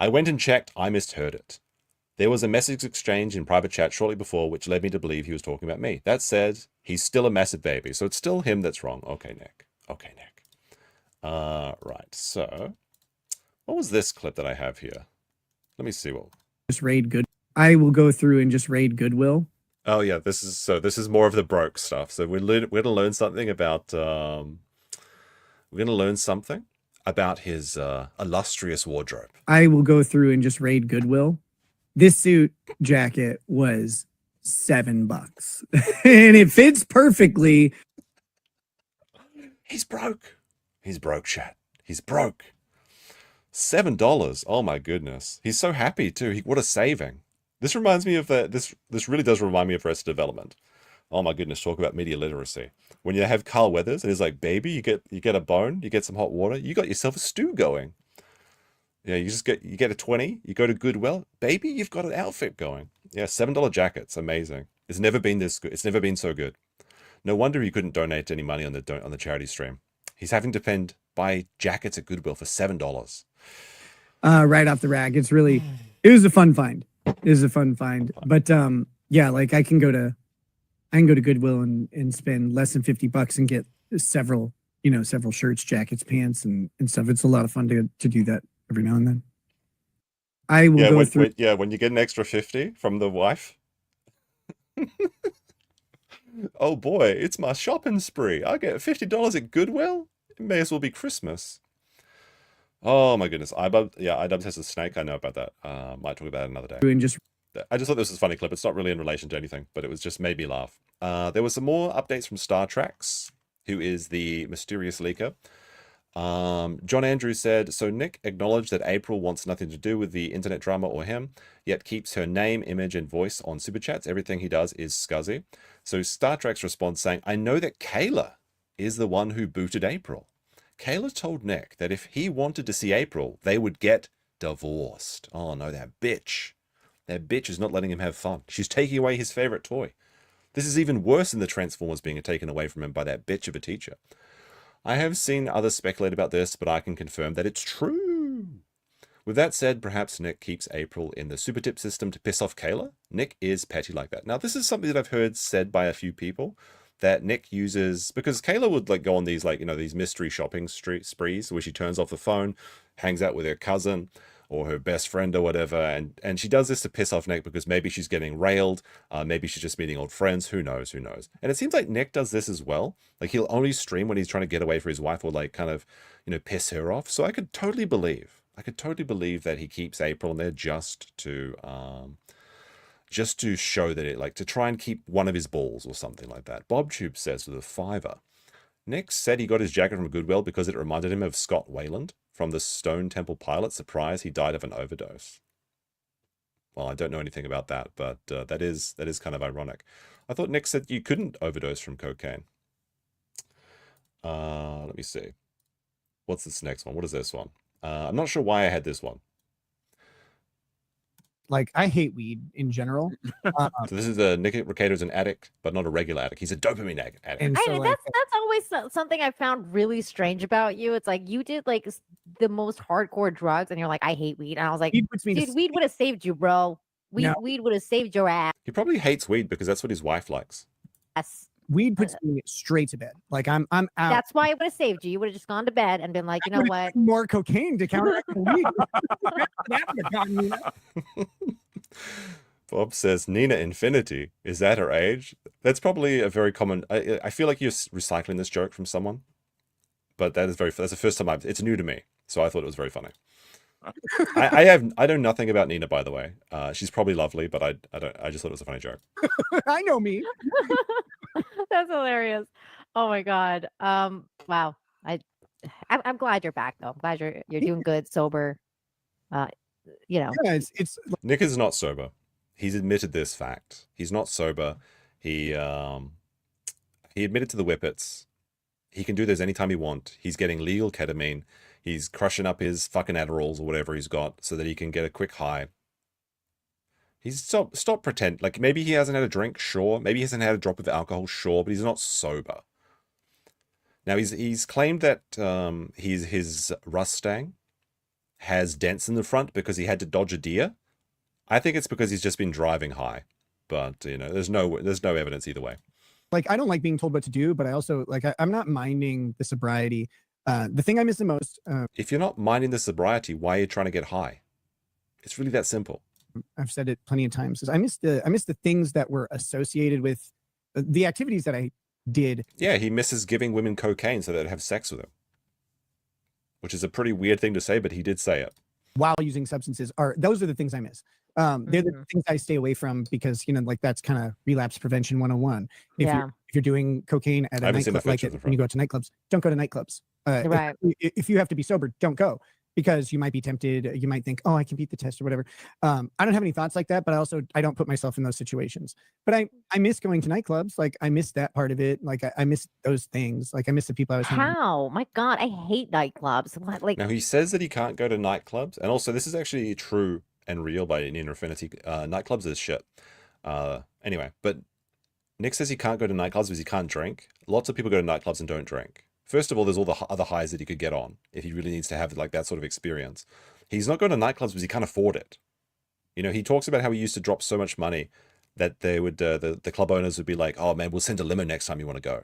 S2: I went and checked, I misheard it. There was a message exchange in private chat shortly before, which led me to believe he was talking about me. That said, he's still a massive baby, so it's still him that's wrong. Okay, Nick. Okay, Nick. Right, so what was this clip that I have here? Let me see what.
S5: Just raid good. I will go through and just raid Goodwill.
S2: Oh yeah, this is more of the broke stuff. So we're gonna learn something about his illustrious wardrobe.
S5: I will go through and just raid Goodwill. This suit jacket was $7 and it fits perfectly.
S2: He's broke. He's broke, chat. He's broke. $7. Oh my goodness. He's so happy too. What a saving. This reminds me of this really does remind me of Arrested Development. Oh my goodness, talk about media literacy. When you have Carl Weathers and he's like, baby, you get a bone, you get some hot water, you got yourself a stew going. Yeah, you get a 20, you go to Goodwill, baby, you've got an outfit going. Yeah, $7 jackets, amazing. It's never been this good. It's never been so good. No wonder he couldn't donate any money on the charity stream. He's having to buy jackets at Goodwill for $7.
S5: Right off the rack. It was a fun find. It was a fun find. But yeah, like I can go to Goodwill and spend less than $50 and get several shirts, jackets, pants, and stuff. It's a lot of fun to do that every now and then. I will go through.
S2: When you get an extra 50 from the wife. Oh boy, it's my shopping spree. I get $50 at Goodwill. It may as well be Christmas. Oh my goodness. iDubbbz has a snake. I know about that. Might talk about it another day.
S5: Doing just
S2: I just thought this was a funny clip. It's not really in relation to anything, but it was just made me laugh. There were some more updates from Star Treks, who is the mysterious leaker. John Andrews said, so Nick acknowledged that April wants nothing to do with the internet drama or him, yet keeps her name, image, and voice on Super Chats. Everything he does is scuzzy. So Star Trek's response saying, I know that Kayla is the one who booted April. Kayla told Nick that if he wanted to see April, they would get divorced. Oh no, that bitch. That bitch is not letting him have fun. She's taking away his favorite toy. This is even worse than the Transformers being taken away from him by that bitch of a teacher. I have seen others speculate about this, but I can confirm that it's true. With that said, perhaps Nick keeps April in the super tip system to piss off Kayla. Nick is petty like that. Now, this is something that I've heard said by a few people that Nick uses, because Kayla would like go on these these mystery shopping sprees where she turns off the phone, hangs out with her cousin or her best friend or whatever, and she does this to piss off Nick because maybe she's getting railed, maybe she's just meeting old friends, who knows. And it seems like Nick does this as well. Like he'll only stream when he's trying to get away for his wife or like kind of, piss her off. So I could totally believe that he keeps April in there just to show that it, like, to try and keep one of his balls or something like that. BobTube says with a $5. Nick said he got his jacket from Goodwill because it reminded him of Scott Wayland from the Stone Temple Pilot. Surprise, he died of an overdose. Well, I don't know anything about that, but that is kind of ironic. I thought Nick said you couldn't overdose from cocaine. Let me see. What's this next one? What is this one? I'm not sure why I had this one.
S5: like I hate weed in general.
S2: So this is Nick Rekieta's an addict, but not a regular addict. He's a dopamine addict.
S5: And so, like,
S11: that's always something I found really strange about you. It's like you did like the most hardcore drugs, and you're like, I hate weed, and I was like,
S5: weed puts me to
S11: dude, weed would have saved you, bro. Weed would have saved your ass.
S2: He probably hates weed because that's what his wife likes.
S5: Weed puts me straight to bed. Like I'm out.
S11: That's why it would have saved you. You would have just gone to bed and been like, you know what?
S5: More cocaine to counteract the weed. That would have gotten me.
S2: Bob says Nina Infinity. Is that her age? That's probably a very common. I feel like you're recycling this joke from someone, but that's the first time it's new to me, so I thought it was very funny. I know nothing about Nina, by the way. She's probably lovely, but I just thought it was a funny joke.
S5: I know me.
S11: That's hilarious. Oh my god. Wow. I'm glad you're back though. I'm glad you're doing good, sober. You know.
S5: Yeah, it's
S2: Nick is not sober. He's admitted this fact. He's not sober. He admitted to the whippets. He can do this anytime he wants. He's getting legal ketamine. He's crushing up his fucking Adderalls or whatever he's got so that he can get a quick high. He's stop pretend. Like, maybe he hasn't had a drink, sure. Maybe he hasn't had a drop of alcohol, sure, but he's not sober. Now, he's claimed that his Mustang has dents in the front because he had to dodge a deer. I think it's because he's just been driving high. But, there's no evidence either way.
S5: like I don't like being told what to do, but I also like I'm not minding the sobriety. The thing I miss the most.
S2: If you're not minding the sobriety, why are you trying to get high? It's really that simple.
S5: I've said it plenty of times. Is I miss the things that were associated with the activities that I did.
S2: Yeah, he misses giving women cocaine so they'd have sex with him. Which is a pretty weird thing to say, but he did say it.
S5: While using substances those are the things I miss. They're the things I stay away from because like that's kind of relapse prevention 101. If you're doing cocaine at a nightclub, like when you go to nightclubs, don't go to nightclubs.
S11: Right.
S5: If you have to be sober, don't go because you might be tempted. You might think, oh, I can beat the test or whatever. I don't have any thoughts like that, but I don't put myself in those situations. But I miss going to nightclubs. Like I miss that part of it. Like I miss those things. Like I miss the people I was.
S11: How? My God, I hate nightclubs. What, like
S2: now he says that he can't go to nightclubs, and also this is actually true and real by Nina Infinity. Nightclubs is shit. Anyway, but Nick says he can't go to nightclubs because he can't drink. Lots of people go to nightclubs and don't drink. First of all, there's all the other highs that he could get on if he really needs to have like that sort of experience. He's not going to nightclubs because he can't afford it. He talks about how he used to drop so much money that they would the club owners would be like, oh man, we'll send a limo next time you want to go.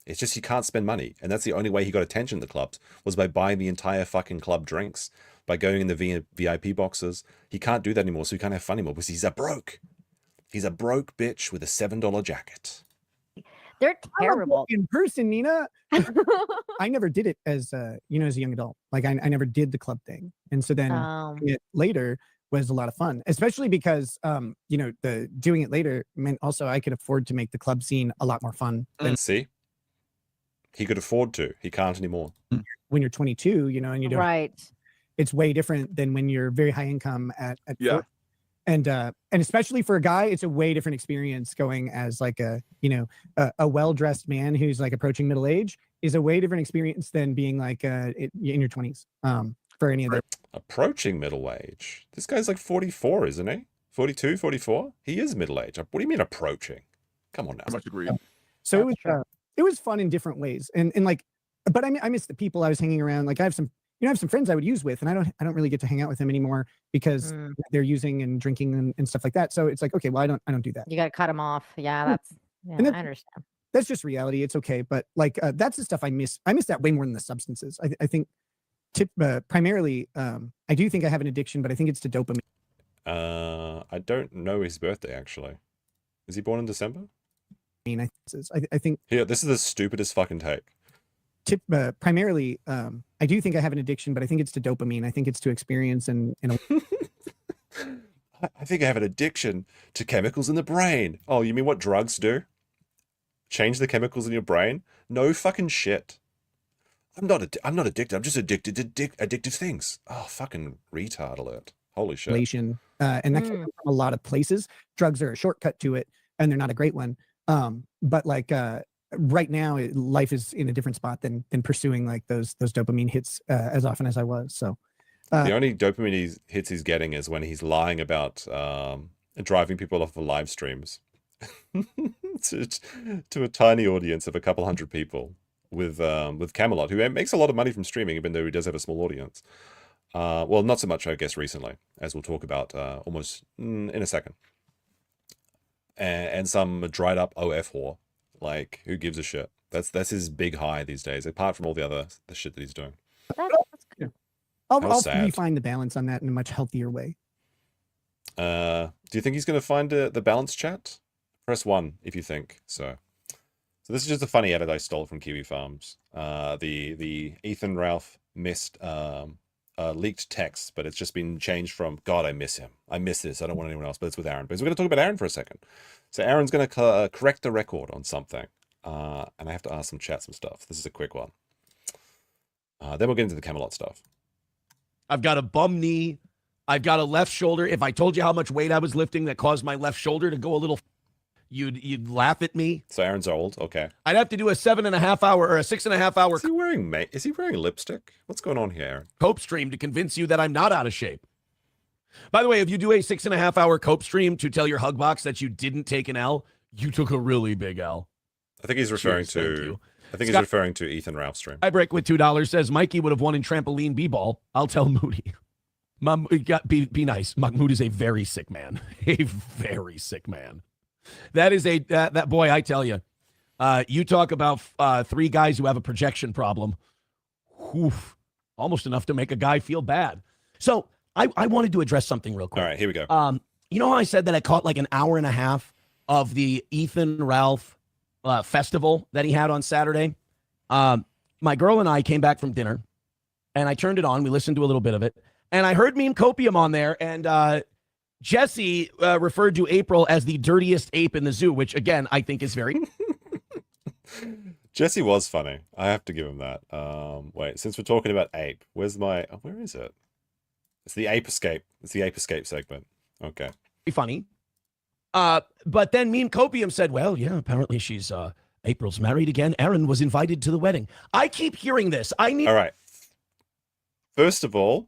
S2: It's just he can't spend money. And that's the only way he got attention at the clubs was by buying the entire fucking club drinks, by going in the VIP boxes. He can't do that anymore, so he can't have fun anymore because he's a broke. He's a broke bitch with a $7 jacket.
S11: They're
S5: I love
S11: terrible.
S5: in person, Nina. I never did it as as a young adult. Like I never did the club thing, and so then doing it later was a lot of fun, especially because the doing it later meant also I could afford to make the club scene a lot more fun than
S2: See, he could afford to. He can't anymore.
S5: when you're 22, and you don't.
S11: Right.
S5: It's way different than when you're very high income at
S9: Yeah.
S5: 40. And especially for a guy, it's a way different experience going as like a well-dressed man who's like approaching middle age is a way different experience than being like in your 20s. For any of the
S2: Approaching middle age. This guy's like 44, isn't he? 42, 44? He is middle age. What do you mean approaching? Come on now.
S9: I much agree.
S5: So it was fun in different ways, and like, but I miss the people I was hanging around. Like I have some friends I would use with, and I don't really get to hang out with them anymore because they're using and drinking and stuff like that. So it's like, okay, well, I don't do that.
S11: You got to cut them off. Yeah, I understand.
S5: That's just reality. It's okay, but like that's the stuff I miss. I miss that way more than the substances. I think primarily, I do think I have an addiction, but I think it's to dopamine.
S2: I don't know his birthday actually. Is he born in December?
S5: I think
S2: Here, this is the stupidest fucking take.
S5: Primarily, I do think I have an addiction, but I think it's to dopamine. I think it's to experience and
S2: I think I have an addiction to chemicals in the brain. Oh, you mean what drugs do? Change the chemicals in your brain? No fucking shit. I'm not addicted. I'm just addicted to addictive things. Oh, fucking retard alert. Holy shit.
S5: and that can come from a lot of places. Drugs are a shortcut to it, and they're not a great one. But like right now, life is in a different spot than pursuing like those dopamine hits as often as I was. So
S2: the only dopamine hits he's getting is when he's lying about driving people off of live streams to a tiny audience of a couple hundred people with Camelot, who makes a lot of money from streaming, even though he does have a small audience. Well, not so much, I guess, recently, as we'll talk about almost in a second. And some dried up OF whore. Like, who gives a shit? That's his big high these days, apart from all the shit that he's doing.
S5: I'll
S2: sad.
S5: refine the balance on that in a much healthier way.
S2: Do you think he's going to find the balance, chat? Press 1 if you think so. So this is just a funny edit I stole from Kiwi Farms. The Ethan Ralph missed leaked text, but it's just been changed from God, I miss him. I miss this. I don't want anyone else, but it's with Aaron. But we're going to talk about Aaron for a second. So Aaron's going to correct the record on something. And I have to ask some stuff. This is a quick one. Then we'll get into the Camelot stuff.
S12: I've got a bum knee. I've got a left shoulder. If I told you how much weight I was lifting that caused my left shoulder to go a little, you'd laugh at me.
S2: So Aaron's old. Okay.
S12: I'd have to do a 7.5 hour or a 6.5 hour
S2: Is he wearing lipstick? What's going on here, Aaron?
S12: cope stream to convince you that I'm not out of shape. By the way, if you do a 6.5 hour cope stream to tell your hug box that you didn't take an L, you took a really big L.
S2: I think he's referring
S12: Cheers, thank you.
S2: I think he's referring to Ethan Ralph's stream.
S12: I break with $2 says Mikey would have won in trampoline b-ball. I'll tell Moody. Mom, be nice. Mahmoud is a very sick man. A very sick man. That is that boy, I tell you. You talk about 3 guys who have a projection problem. Oof, almost enough to make a guy feel bad. So I wanted to address something real quick.
S2: All right, here we go.
S12: You know how I said that I caught like an hour and a half of the Ethan Ralph festival that he had on Saturday? My girl and I came back from dinner, and I turned it on. We listened to a little bit of it, and I heard memecopium on there, and Jesse referred to April as the dirtiest ape in the zoo, which, again, I think is very...
S2: Jesse was funny. I have to give him that. Wait, since we're talking about ape, where is it? It's the ape escape. It's the ape escape segment. Okay.
S12: Funny. But then memecopium said, well, yeah, apparently she's April's married again. Aaron was invited to the wedding. I keep hearing this.
S2: All right. First of all,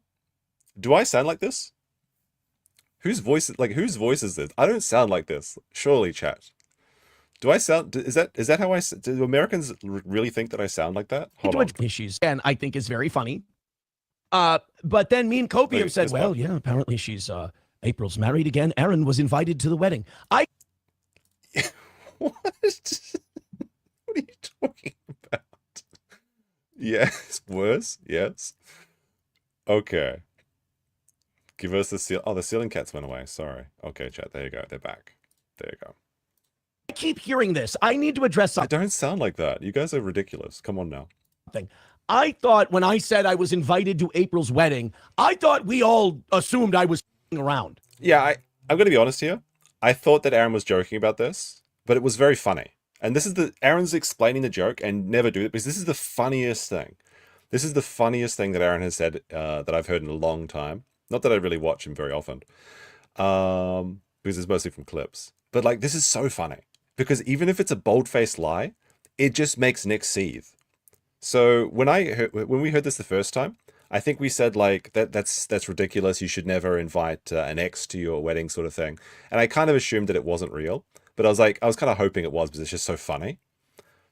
S2: do I sound like this? Whose voice is this? I don't sound like this. Surely, chat. Do I sound? Is that how I? Do Americans really think that I sound like that? Hold on.
S12: Issues, and I think is very funny. But then memecopium said, well, yeah, apparently she's April's married again. Aaron was invited to the wedding.
S2: What? What are you talking about? Yes, worse. Yes. Okay. Give us the seal. Oh, the ceiling cats went away. Sorry. Okay, chat. There you go. They're back. There you go.
S12: keep hearing this. I need to address
S2: I
S12: something.
S2: don't sound like that. You guys are ridiculous. Come on now.
S12: I thought when I said I was invited to April's wedding, I thought we all assumed I was around.
S2: Yeah, I'm going to be honest here. I thought that Aaron was joking about this, but it was very funny. And this is Aaron's explaining the joke and never do it because this is the funniest thing. This is the funniest thing that Aaron has said that I've heard in a long time. Not that I really watch him very often, because it's mostly from clips. But like, this is so funny because even if it's a bold-faced lie, it just makes Nick seethe. So when we heard this the first time, I think we said like that's ridiculous. You should never invite an ex to your wedding, sort of thing. And I kind of assumed that it wasn't real, but I was kind of hoping it was because it's just so funny.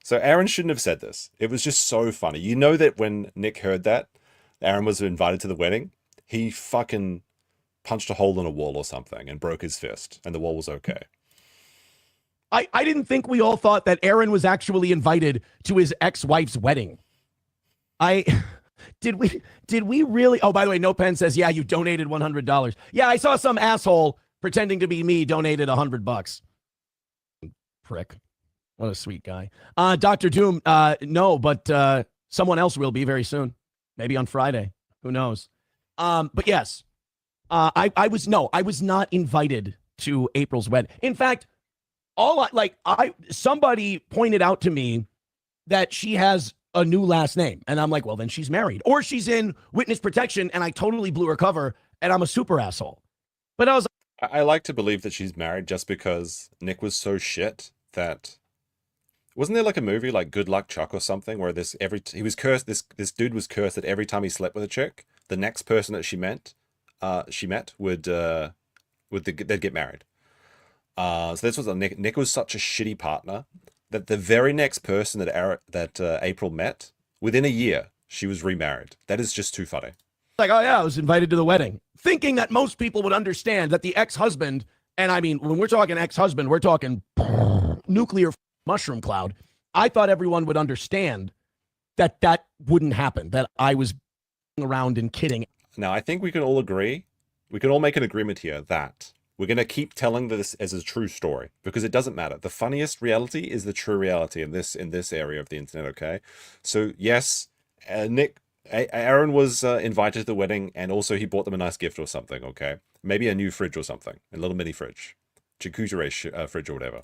S2: So Aaron shouldn't have said this. It was just so funny. You know that when Nick heard that Aaron was invited to the wedding, he fucking punched a hole in a wall or something and broke his fist, and the wall was okay.
S12: I didn't think we all thought that Aaron was actually invited to his ex-wife's wedding. Did we really? Oh, by the way, No Pen says, yeah, you donated $100. Yeah, I saw some asshole pretending to be me donated $100. Prick. What a sweet guy. Dr. Doom, no, but someone else will be very soon. Maybe on Friday. Who knows? But yes, I was not invited to April's wedding. In fact, somebody pointed out to me that she has a new last name. And I'm like, well, then she's married or she's in witness protection. And I totally blew her cover and I'm a super asshole. But
S2: I like to believe that she's married just because Nick was so shit that wasn't there like a movie like Good Luck Chuck or something where he was cursed. This dude was cursed that every time he slept with a chick, the next person that she met would they'd get married. So this was Nick was such a shitty partner that the very next person that April met, within a year, she was remarried. That is just too funny.
S12: Like, oh yeah, I was invited to the wedding, thinking that most people would understand that the ex-husband, and I mean, when we're talking ex-husband, we're talking nuclear mushroom cloud. I thought everyone would understand that wouldn't happen, that I was around and kidding.
S2: Now, I think we can all agree, we can all make an agreement here that we're going to keep telling this as a true story because it doesn't matter. The funniest reality is the true reality in this area of the internet, okay? So yes, Aaron was invited to the wedding and also he bought them a nice gift or something, okay? Maybe a new fridge or something, a little mini fridge, charcuterie fridge or whatever.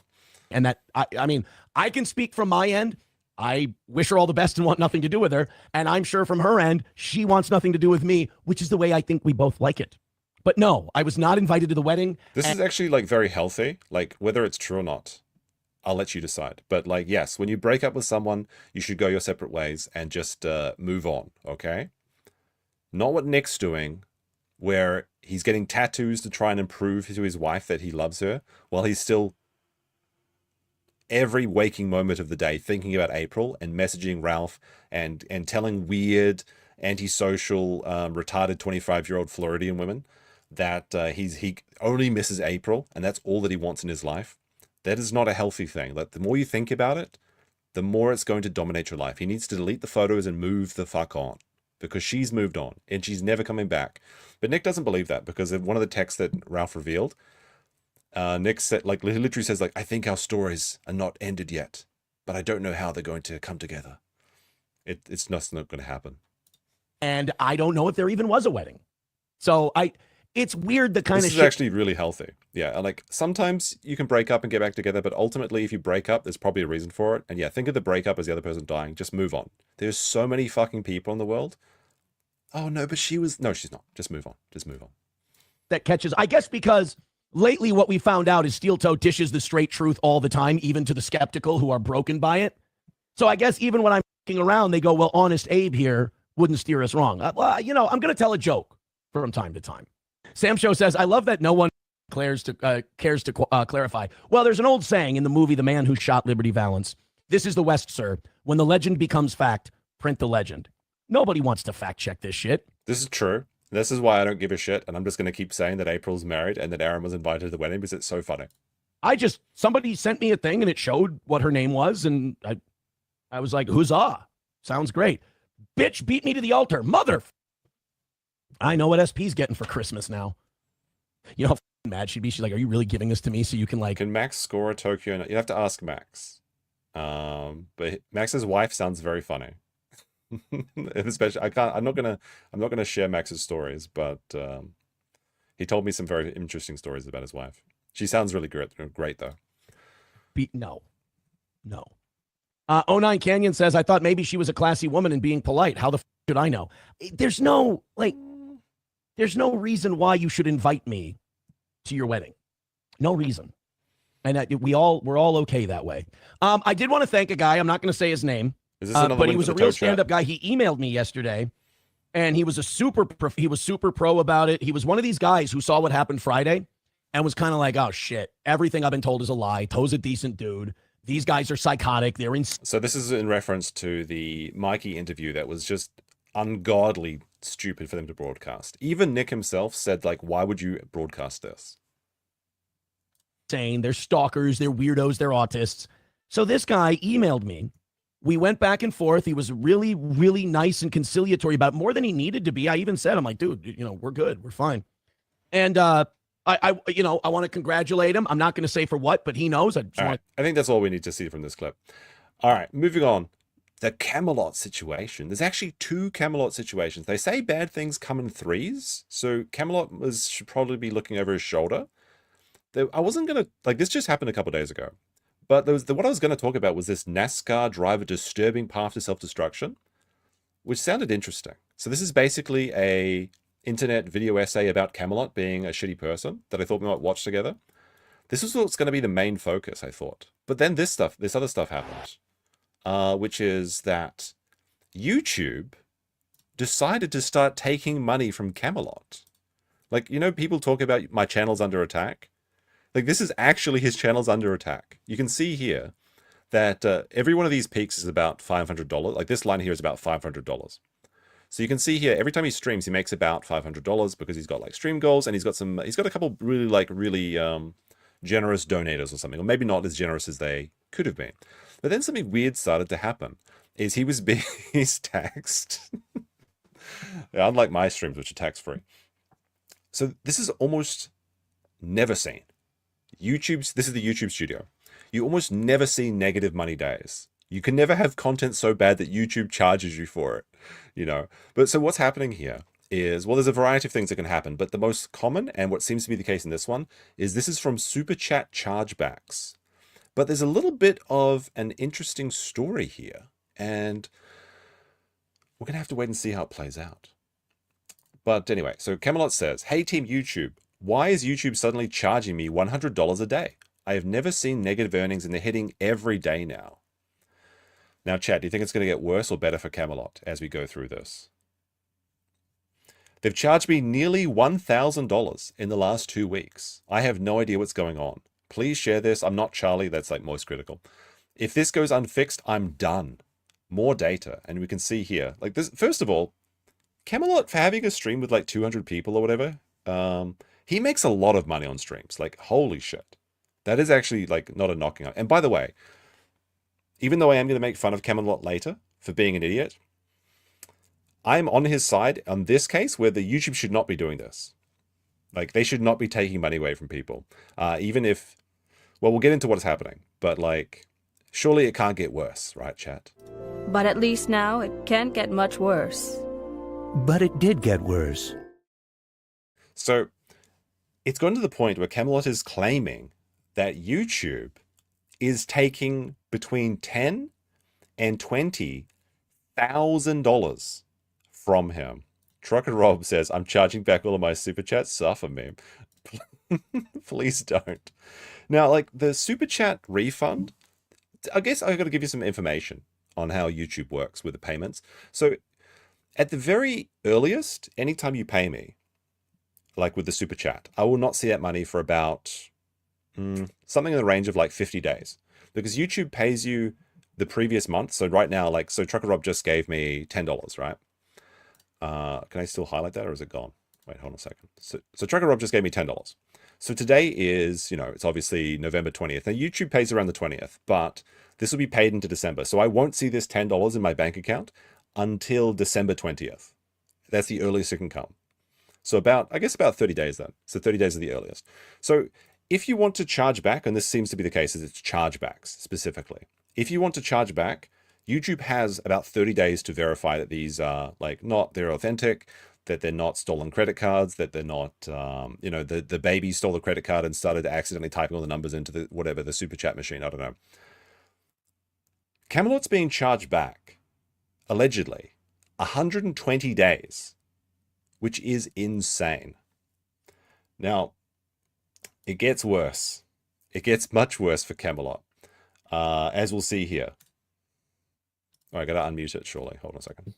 S12: And that, I mean, I can speak from my end. I wish her all the best and want nothing to do with her. And I'm sure from her end, she wants nothing to do with me, which is the way I think we both like it. But no, I was not invited to the wedding.
S2: This is actually like very healthy. Like whether it's true or not, I'll let you decide. But like, yes, when you break up with someone, you should go your separate ways and just move on, okay? Not what Nick's doing, where he's getting tattoos to try and improve to his wife that he loves her, while he's still every waking moment of the day thinking about April and messaging Ralph and telling weird, antisocial, retarded 25-year-old Floridian women that he only misses April and that's all that he wants in his life. That is not a healthy thing. Like, the more you think about it, the more it's going to dominate your life. He needs to delete the photos and move the fuck on because she's moved on and she's never coming back. But Nick doesn't believe that because of one of the texts that Ralph revealed. Nick said, like, he literally says, like, I think our stories are not ended yet, but I don't know how they're going to come together. It's not going to happen.
S12: And I don't know if there even was a wedding. So it's weird the kind
S2: this
S12: of
S2: is
S12: shit.
S2: Actually really healthy. Yeah, like sometimes you can break up and get back together, but ultimately if you break up, there's probably a reason for it. And yeah, think of the breakup as the other person dying. Just move on. There's so many fucking people in the world. Oh no, but no, she's not. Just move on. Just move on.
S12: That catches, I guess, because lately what we found out is Steel Toe dishes the straight truth all the time, even to the skeptical who are broken by it. So I guess even when I'm looking around, they go, well, Honest Abe here wouldn't steer us wrong. Well, you know, I'm going to tell a joke from time to time. Sam Show says, I love that no one cares to clarify. Well, there's an old saying in the movie The Man Who Shot Liberty Valance. This is the West, sir. When the legend becomes fact, print the legend. Nobody wants to fact check this shit.
S2: This is true. This is why I don't give a shit. And I'm just going to keep saying that April's married and that Aaron was invited to the wedding because it's so funny.
S12: Somebody sent me a thing and it showed what her name was. And I was like, huzzah. Sounds great. Bitch beat me to the altar. Mother. I know what SP's getting for Christmas now. You know, mad she'd be. She's like, "Are you really giving this to me so you can like?"
S2: Can Max score a Tokyo? You have to ask Max. But Max's wife sounds very funny. Especially, I'm not gonna share Max's stories, but he told me some very interesting stories about his wife. She sounds really great though.
S12: No. 09 Canyon says, I thought maybe she was a classy woman and being polite. How the should I know? There's no reason why you should invite me to your wedding. No reason. And we're all okay that way. I did want to thank a guy. I'm not going to say his name,
S2: Is this another
S12: but he
S2: win
S12: was
S2: for
S12: a
S2: the
S12: real
S2: Toe Chat?
S12: stand-up guy. He emailed me yesterday, and he was super pro about it. He was one of these guys who saw what happened Friday and was kind of like, oh, shit, everything I've been told is a lie. Toe's a decent dude. These guys are psychotic. They're in.
S2: So this is in reference to the Mikey interview that was just ungodly stupid for them to broadcast. Even Nick himself said, like, why would you broadcast this?
S12: Insane. They're stalkers. They're weirdos. They're autists. So this guy emailed me. We went back and forth. He was really, really nice and conciliatory about it, more than he needed to be. I even said, I'm like, dude, we're good. We're fine. And I want to congratulate him. I'm not going to say for what, but he knows.
S2: All right. I think that's all we need to see from this clip. All right, moving on. The Camelot situation. There's actually 2 Camelot situations. They say bad things come in 3s. So Camelot should probably be looking over his shoulder. I wasn't going to, like, this just happened a couple days ago. But what I was going to talk about was this NASCAR driver disturbing path to self-destruction, which sounded interesting. So this is basically a internet video essay about Camelot being a shitty person that I thought we might watch together. This was what's going to be the main focus, I thought. But then this other stuff happened, which is that YouTube decided to start taking money from Camelot. Like, people talk about my channel's under attack. Like, this is actually his channel's under attack. You can see here that every one of these peaks is about $500. Like, this line here is about $500. So you can see here, every time he streams, he makes about $500 because he's got like stream goals, and he's got a couple really generous donators or something, or maybe not as generous as they could have been. But then something weird started to happen. Is he's taxed. Yeah, unlike my streams, which are tax-free. So this is almost never seen. This is the YouTube studio. You almost never see negative money days. You can never have content so bad that YouTube charges you for it, But so what's happening here is, well, there's a variety of things that can happen, but the most common, and what seems to be the case in this one, is this is from Super Chat chargebacks. But there's a little bit of an interesting story here, and we're going to have to wait and see how it plays out. But anyway, so Camelot says, hey, Team YouTube, why is YouTube suddenly charging me $100 a day? I have never seen negative earnings, and they're hitting every day now. Now, chat, do you think it's going to get worse or better for Camelot as we go through this? They've charged me nearly $1,000 in the last 2 weeks. I have no idea what's going on. Please share this. I'm not Charlie. That's like most critical. If this goes unfixed, I'm done. More data. And we can see here, like this. First of all, Camelot, for having a stream with like 200 people or whatever, he makes a lot of money on streams. Like, holy shit. That is actually like not a knocking out. And by the way, even though I am going to make fun of Camelot later for being an idiot, I'm on his side on this case where the YouTube should not be doing this. Like, they should not be taking money away from people. Even if, well, we'll get into what's happening. But like, surely it can't get worse, right, chat?
S13: But at least now it can't get much worse.
S14: But it did get worse.
S2: So it's gone to the point where Camelot is claiming that YouTube is taking between $10,000 and $20,000 from him. Trucker Rob says, I'm charging back all of my super chats. Suffer, meme. Please don't. Now, like the super chat refund, I guess I've got to give you some information on how YouTube works with the payments. So at the very earliest, anytime you pay me, like with the super chat, I will not see that money for about something in the range of like 50 days. Because YouTube pays you the previous month. So right now, like, so Trucker Rob just gave me $10, right? Can I still highlight that, or is it gone? Wait, hold on a second. So Trucker Rob just gave me $10. So today is, it's obviously November 20th. Now YouTube pays around the 20th, but this will be paid into December. So I won't see this $10 in my bank account until December 20th. That's the earliest it can come. So about, I guess about 30 days then. So 30 days are the earliest. So if you want to charge back, and this seems to be the case, is it's chargebacks specifically. If you want to charge back, YouTube has about 30 days to verify that these are like they're authentic, that they're not stolen credit cards, that they're not, you know, the baby stole the credit card and started accidentally typing all the numbers into the super chat machine. I don't know. Camelot's being charged back, allegedly, 120 days, which is insane. Now, it gets worse. It gets much worse for Camelot, as we'll see here. All right, I gotta unmute it surely. Hold on a second.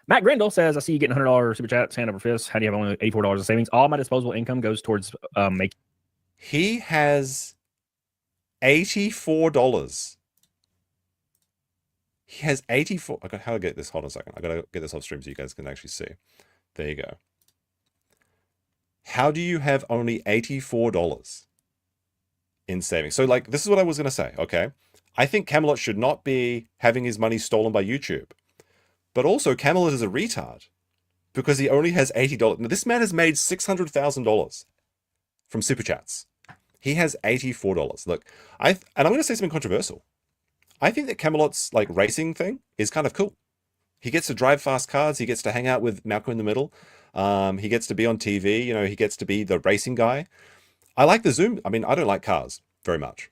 S10: Matt Grindle says, I see you getting $100 super chat, hand over fist. How do you have only $84 in savings? All my disposable income goes towards making.
S2: He has $84. He has 84. How do I get this? Hold on a second. I gotta get this off stream so you guys can actually see. There you go. How do you have only $84 in savings? So like, this is what I was gonna say, okay? I think Camelot should not be having his money stolen by YouTube. But also, Camelot is a retard because he only has $80. Now, this man has made $600,000 from Super Chats. He has $84. Look, and I'm going to say something controversial. I think that Camelot's like racing thing is kind of cool. He gets to drive fast cars. He gets to hang out with Malcolm in the Middle. He gets to be on TV. You know, he gets to be the racing guy. I like the Zoom. I mean, I don't like cars very much.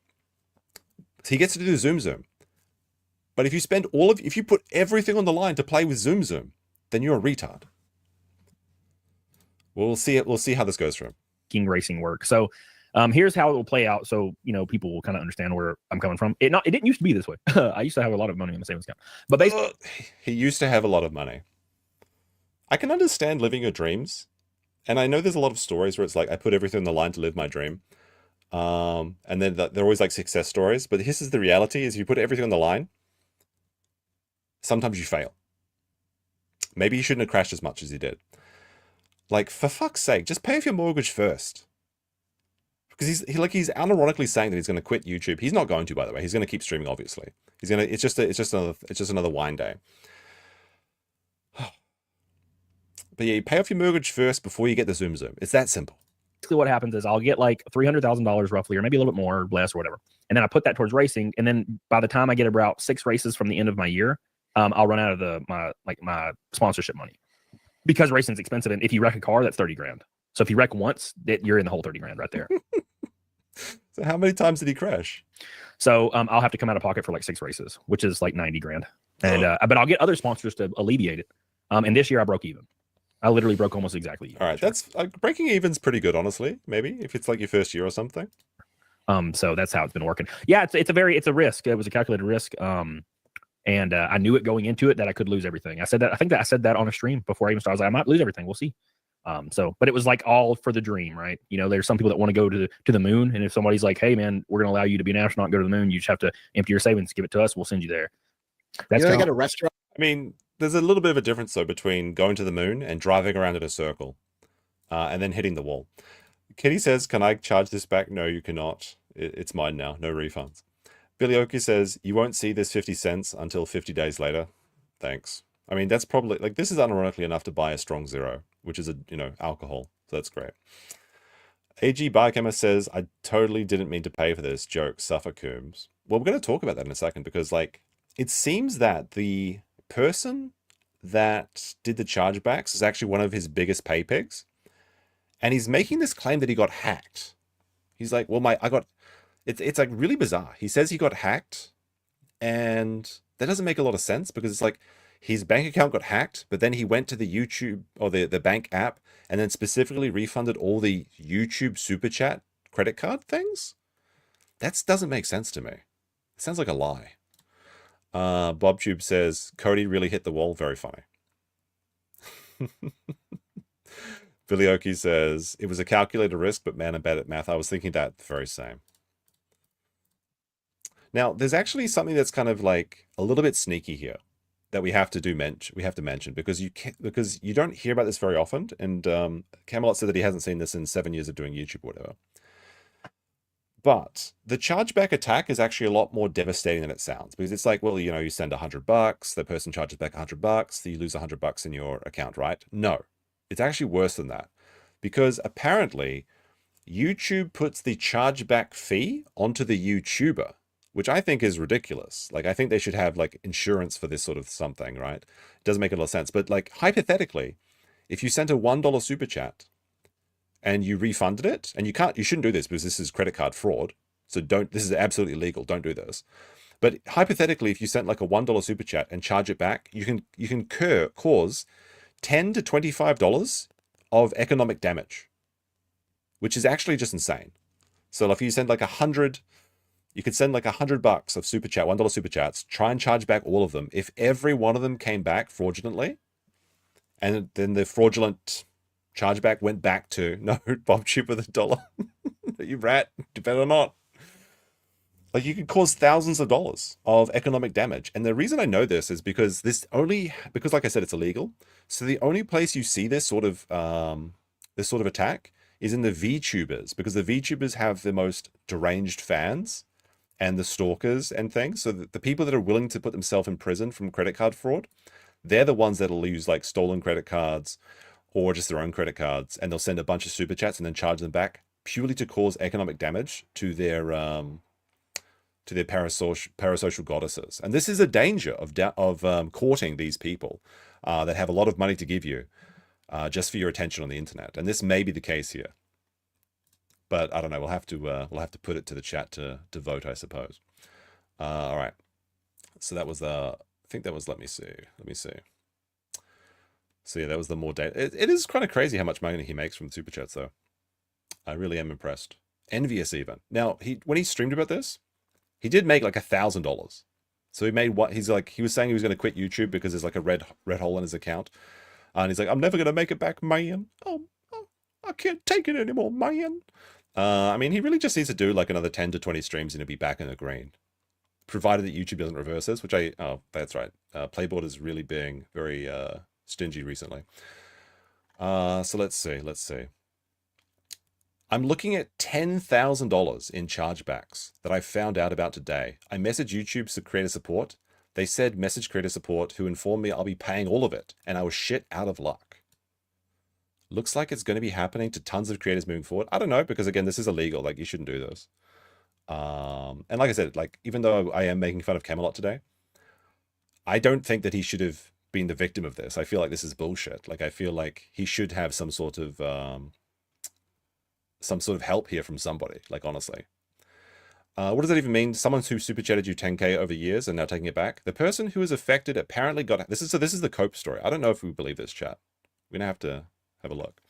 S2: So he gets to do the Zoom. But if you put everything on the line to play with Zoom, then you're a retard. We'll see it. We'll see how this goes for him.
S10: Racing work. So here's how it will play out. So, you know, people will kind of understand where I'm coming from. It didn't used to be this way. I used to have a lot of money in the savings account, but basically
S2: he used to have a lot of money. I can understand living your dreams. And I know there's a lot of stories where it's like, I put everything on the line to live my dream. And then they're always like success stories. But this is the reality is you put everything on the line. Sometimes you fail. Maybe you shouldn't have crashed as much as you did. Like, for fuck's sake, just pay off your mortgage first. Because he's unironically saying that he's going to quit YouTube. He's not going to, by the way. He's going to keep streaming, obviously. He's going to. It's just another wine day. But yeah, you pay off your mortgage first before you get the Zoom. It's that simple.
S10: Basically, what happens is I'll get like $300,000 roughly, or maybe a little bit more, or less, or whatever. And then I put that towards racing. And then by the time I get about 6 races from the end of my year, I'll run out of my sponsorship money because racing's expensive. And if you wreck a car, that's 30 grand. So if you wreck once, you're in the whole 30 grand right there.
S2: So how many times did he crash?
S10: So I'll have to come out of pocket for like 6 races, which is like 90 grand. And but I'll get other sponsors to alleviate it. And this year I broke even. I literally broke almost exactly even.
S2: All right, that's breaking even's pretty good, honestly. Maybe if it's like your first year or something.
S10: So that's how it's been working. Yeah, it's a risk. It was a calculated risk. And I knew it going into it that I could lose everything. I think I said that on a stream before I even started. I was like, I might lose everything. We'll see. But it was like all for the dream, right? You know, there's some people that want to go to the moon. And if somebody's like, hey man, we're going to allow you to be an astronaut and go to the moon, you just have to empty your savings, give it to us. We'll send you there. That's
S4: I got a restaurant.
S2: I mean, there's a little bit of a difference though between going to the moon and driving around in a circle, and then hitting the wall. Kitty says, can I charge this back? No, you cannot. It's mine now. No refunds. Billy Oki says, you won't see this 50 cents until 50 days later. Thanks. I mean, that's probably, like, this is unironically enough to buy a strong zero, which is alcohol. So that's great. AG Biochem says, I totally didn't mean to pay for this. Joke. Suffer Coombs. Well, we're going to talk about that in a second because, like, it seems that the person that did the chargebacks is actually one of his biggest pay pigs. And he's making this claim that he got hacked. He's like, well, it's like really bizarre. He says he got hacked, and that doesn't make a lot of sense because it's like his bank account got hacked, but then he went to the YouTube or the bank app and then specifically refunded all the YouTube super chat credit card things. That doesn't make sense to me. It sounds like a lie. BobTube says, Cody really hit the wall. Very funny. Billy Oki says, it was a calculated risk, but man, I'm bad at math. I was thinking that very same. Now, there's actually something that's kind of like a little bit sneaky here that we have to mention because you don't hear about this very often. And Camelot said that he hasn't seen this in 7 years of doing YouTube or whatever. But the chargeback attack is actually a lot more devastating than it sounds because it's like, well, you send $100, the person charges back $100, you lose $100 in your account, right? No, it's actually worse than that. because apparently YouTube puts the chargeback fee onto the YouTuber, which I think is ridiculous. Like, I think they should have like insurance for this sort of something, right? It doesn't make a lot of sense. But like, hypothetically, if you sent a $1 super chat and you refunded it, and you shouldn't do this because this is credit card fraud. So this is absolutely illegal. Don't do this. But hypothetically, if you sent like a $1 super chat and charge it back, you can cause $10 to $25 of economic damage, which is actually just insane. So if you send like you could send like $100 of super chat, $1 super chats, try and charge back all of them. If every one of them came back fraudulently, and then the fraudulent chargeback went back to, no, Bob cheap with $1. You rat, you better not. Like, you could cause thousands of dollars of economic damage. And the reason I know this is because because like I said, it's illegal. So the only place you see this sort of attack is in the VTubers, because the VTubers have the most deranged fans and the stalkers and things. So the people that are willing to put themselves in prison from credit card fraud, they're the ones that'll use like stolen credit cards or just their own credit cards, and they'll send a bunch of super chats and then charge them back purely to cause economic damage to their parasocial goddesses. And this is a danger of courting these people that have a lot of money to give you just for your attention on the internet. And this may be the case here, but I don't know. We'll have to put it to the chat to vote, I suppose. All right. So that was I think that was. Let me see. So yeah, that was the more data. It is kind of crazy how much money he makes from the super chats, though. I really am impressed. Envious even. Now when he streamed about this, he did make like $1,000. So he made he was saying he was going to quit YouTube because there's like a red hole in his account. And he's like, I'm never going to make it back, man. Oh, I can't take it anymore, man. I mean, he really just needs to do like another 10 to 20 streams and he'll be back in the green. Provided that YouTube doesn't reverse this, which that's right. Playboard is really being very stingy recently. So let's see. I'm looking at $10,000 in chargebacks that I found out about today. I messaged YouTube's creator support. They said message creator support, who informed me I'll be paying all of it, and I was shit out of luck. Looks like it's going to be happening to tons of creators moving forward. I don't know, because again, this is illegal. Like, you shouldn't do this. And like I said, like, even though I am making fun of Camelot today, I don't think that he should have been the victim of this. I feel like this is bullshit. Like, I feel like he should have some sort of help here from somebody, like, honestly. What does that even mean? Someone who super chatted you 10K over years and now taking it back. The person who is affected apparently got, this is the Cope story. I don't know if we believe this, chat. We're gonna have to have a look.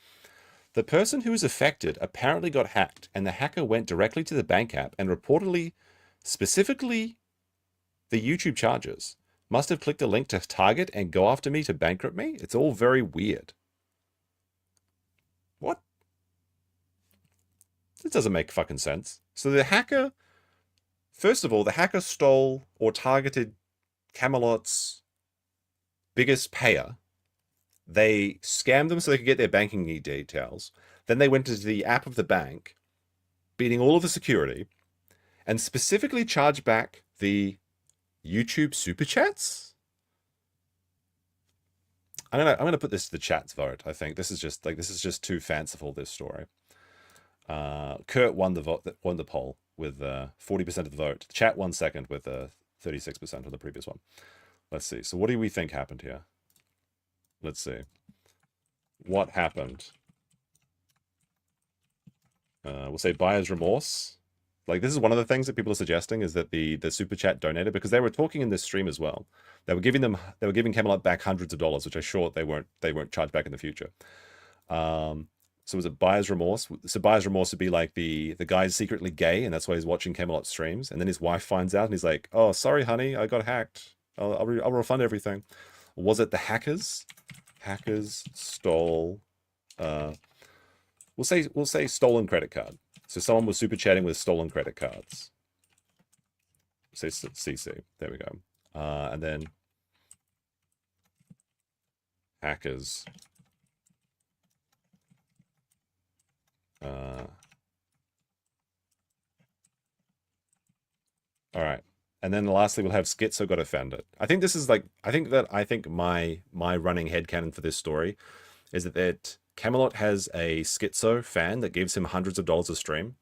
S2: The person who was affected apparently got hacked, and the hacker went directly to the bank app and reportedly, specifically the YouTube charges, must have clicked a link to target and go after me to bankrupt me. It's all very weird. What? This doesn't make fucking sense. So the hacker, first of all, the hacker stole or targeted Camelot's biggest payer. They scammed them so they could get their banking details. Then they went into the app of the bank, beating all of the security, and specifically charged back the YouTube super chats. I'm gonna put this to the chat's vote. I think this is just too fanciful, this story. Kurt won the poll with 40% of the vote. Chat won second with 36% of the previous one. Let's see. So what do we think happened here? Let's see. What happened? We'll say buyer's remorse. Like, this is one of the things that people are suggesting, is that the super chat donated, because they were talking in this stream as well. They were giving Camelot back hundreds of dollars, which I'm sure they won't charge back in the future. So was it buyer's remorse? So buyer's remorse would be like the guy's secretly gay, and that's why he's watching Camelot streams. And then his wife finds out, and he's like, "Oh, sorry, honey, I got hacked. I'll refund everything." Or was it the hackers? Hackers stole. We'll say stolen credit card. So someone was super chatting with stolen credit cards. Say CC. There we go. And then hackers. All right. And then lastly, we'll have Schizo got offended. I think this is like, I think my running headcanon for this story is that Camelot has a schizo fan that gives him hundreds of dollars a stream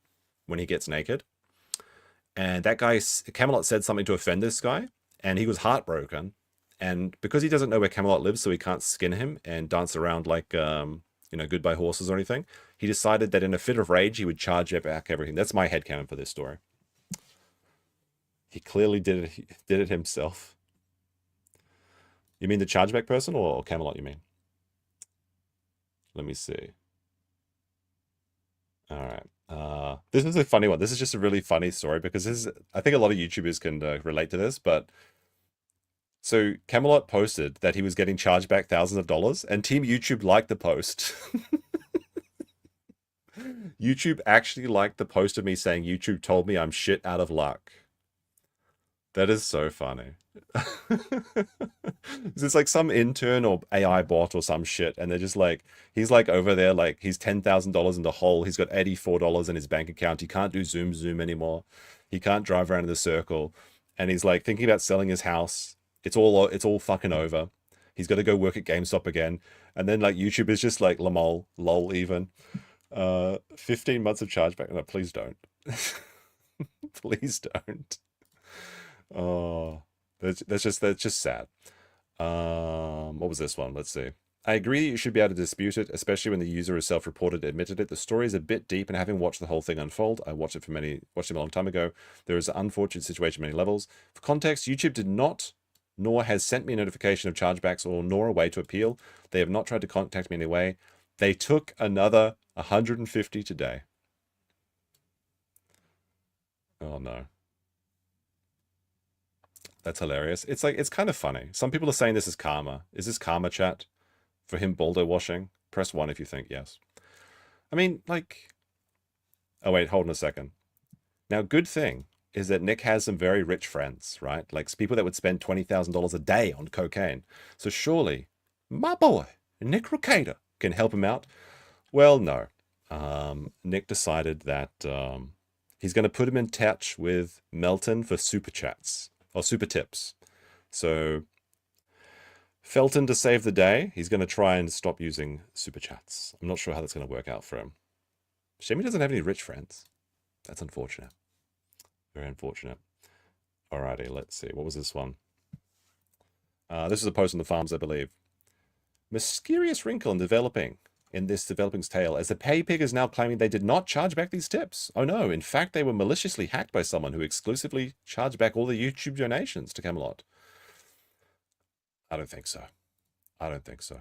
S2: when he gets naked. And that guy, Camelot, said something to offend this guy, and he was heartbroken. And because he doesn't know where Camelot lives, so he can't skin him and dance around like, goodbye horses or anything, he decided that in a fit of rage, he would charge back everything. That's my headcanon for this story. He clearly did it himself. You mean the chargeback person or Camelot, you mean? Let me see. All right. This is a funny one. This is just a really funny story because I think a lot of YouTubers can relate to this, but so Camelot posted that he was getting charged back thousands of dollars, and Team YouTube liked the post. YouTube actually liked the post of me saying, YouTube told me I'm shit out of luck. That is so funny. It's like some intern or AI bot or some shit, and they're just like, he's like over there, like he's $10,000 in the hole. He's got $84 in his bank account. He can't do Zoom anymore. He can't drive around in the circle, and he's like thinking about selling his house. It's all fucking over. He's got to go work at GameStop again, and then like YouTube is just like lol even. 15 months of chargeback. No, please don't. Please don't. Oh, that's just sad. What was this one? Let's see. I agree you should be able to dispute it, especially when the user is self-reported admitted it. The story is a bit deep, and having watched the whole thing unfold, I watched it a long time ago. There is an unfortunate situation at many levels. For context, YouTube did not, nor has sent me a notification of chargebacks or nor a way to appeal. They have not tried to contact me in any way. They took another 150 today. Oh no. That's hilarious. It's like, it's kind of funny. Some people are saying this is karma. Is this karma, chat? For him Baldo washing? Press 1 if you think yes. I mean, like... Oh wait, hold on a second. Now, good thing is that Nick has some very rich friends, right? Like people that would spend $20,000 a day on cocaine. So surely, my boy, Nick Rekieta, can help him out. Well, no. Nick decided that he's going to put him in touch with Melton for super chats. Or super tips. So, Felton, to save the day, he's going to try and stop using super chats. I'm not sure how that's going to work out for him. Shame he doesn't have any rich friends. That's unfortunate. Very unfortunate. Alrighty, let's see. What was this one? This is a post on the farms, I believe. Mysterious wrinkle in this developing's tale, as the pay pig is now claiming they did not charge back these tips. Oh no, in fact, they were maliciously hacked by someone who exclusively charged back all the YouTube donations to Camelot. I don't think so. I don't think so.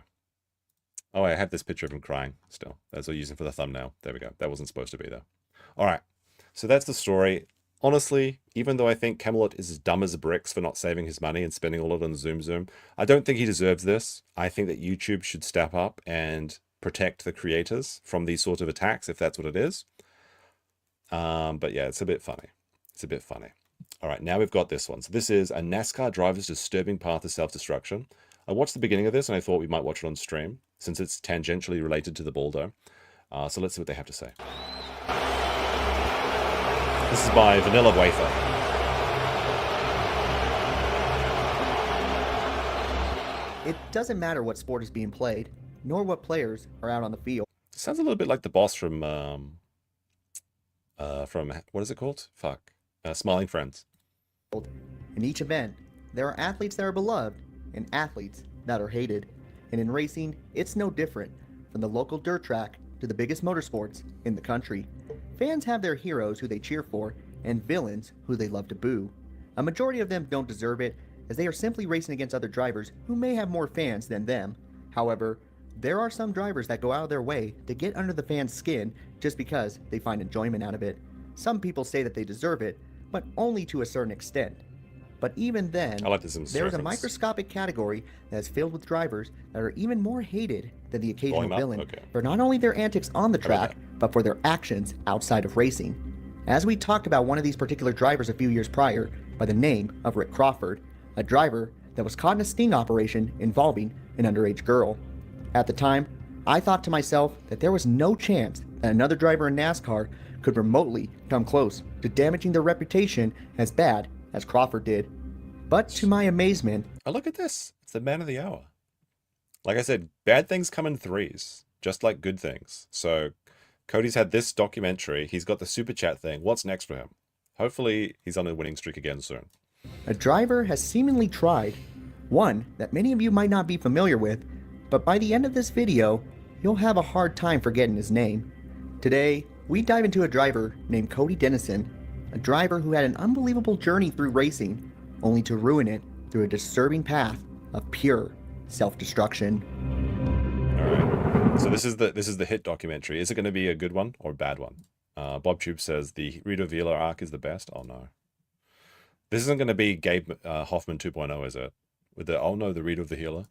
S2: Oh, I have this picture of him crying still. That's what I'm using for the thumbnail. There we go. That wasn't supposed to be there. All right. So that's the story. Honestly, even though I think Camelot is as dumb as bricks for not saving his money and spending all of it on Zoom, I don't think he deserves this. I think that YouTube should step up and protect the creators from these sort of attacks, if that's what it is. But yeah, it's a bit funny. It's a bit funny. All right, now we've got this one. So this is a NASCAR driver's disturbing path to self-destruction. I watched the beginning of this and I thought we might watch it on stream since it's tangentially related to the Baldo. So let's see what they have to say. This is by Vanilla Wafer.
S15: It doesn't matter what sport is being played, nor what players are out on the field.
S2: Sounds a little bit like the boss from what is it called? Fuck. Smiling Friends.
S15: In each event, there are athletes that are beloved and athletes that are hated. And in racing, it's no different. From the local dirt track to the biggest motorsports in the country, fans have their heroes who they cheer for and villains who they love to boo. A majority of them don't deserve it, as they are simply racing against other drivers who may have more fans than them. However, there are some drivers that go out of their way to get under the fans' skin just because they find enjoyment out of it. Some people say that they deserve it, but only to a certain extent. But even then, there is a microscopic category that is filled with drivers that are even more hated than the occasional villain for not only their antics on the track, but for their actions outside of racing. As we talked about one of these particular drivers a few years prior by the name of Rick Crawford, a driver that was caught in a sting operation involving an underage girl. At the time, I thought to myself that there was no chance that another driver in NASCAR could remotely come close to damaging their reputation as bad as Crawford did. But to my amazement...
S2: Oh, look at this. It's the man of the hour. Like I said, bad things come in threes. just like good things. So Cody's had this documentary. He's got the super chat thing. What's next for him? Hopefully he's on a winning streak again soon.
S15: A driver has seemingly tried, one that many of you might not be familiar with, but by the end of this video, you'll have a hard time forgetting his name. Today, we dive into a driver named Cody Dennison, a driver who had an unbelievable journey through racing, only to ruin it through a disturbing path of pure self-destruction.
S2: All right. So this is the hit documentary. Is it going to be a good one or a bad one? Bob Tube says the Rito Vila arc is the best. Oh no. This isn't going to be Gabe Hoffman 2.0, is it? With the, oh no, the Rito of the Healer.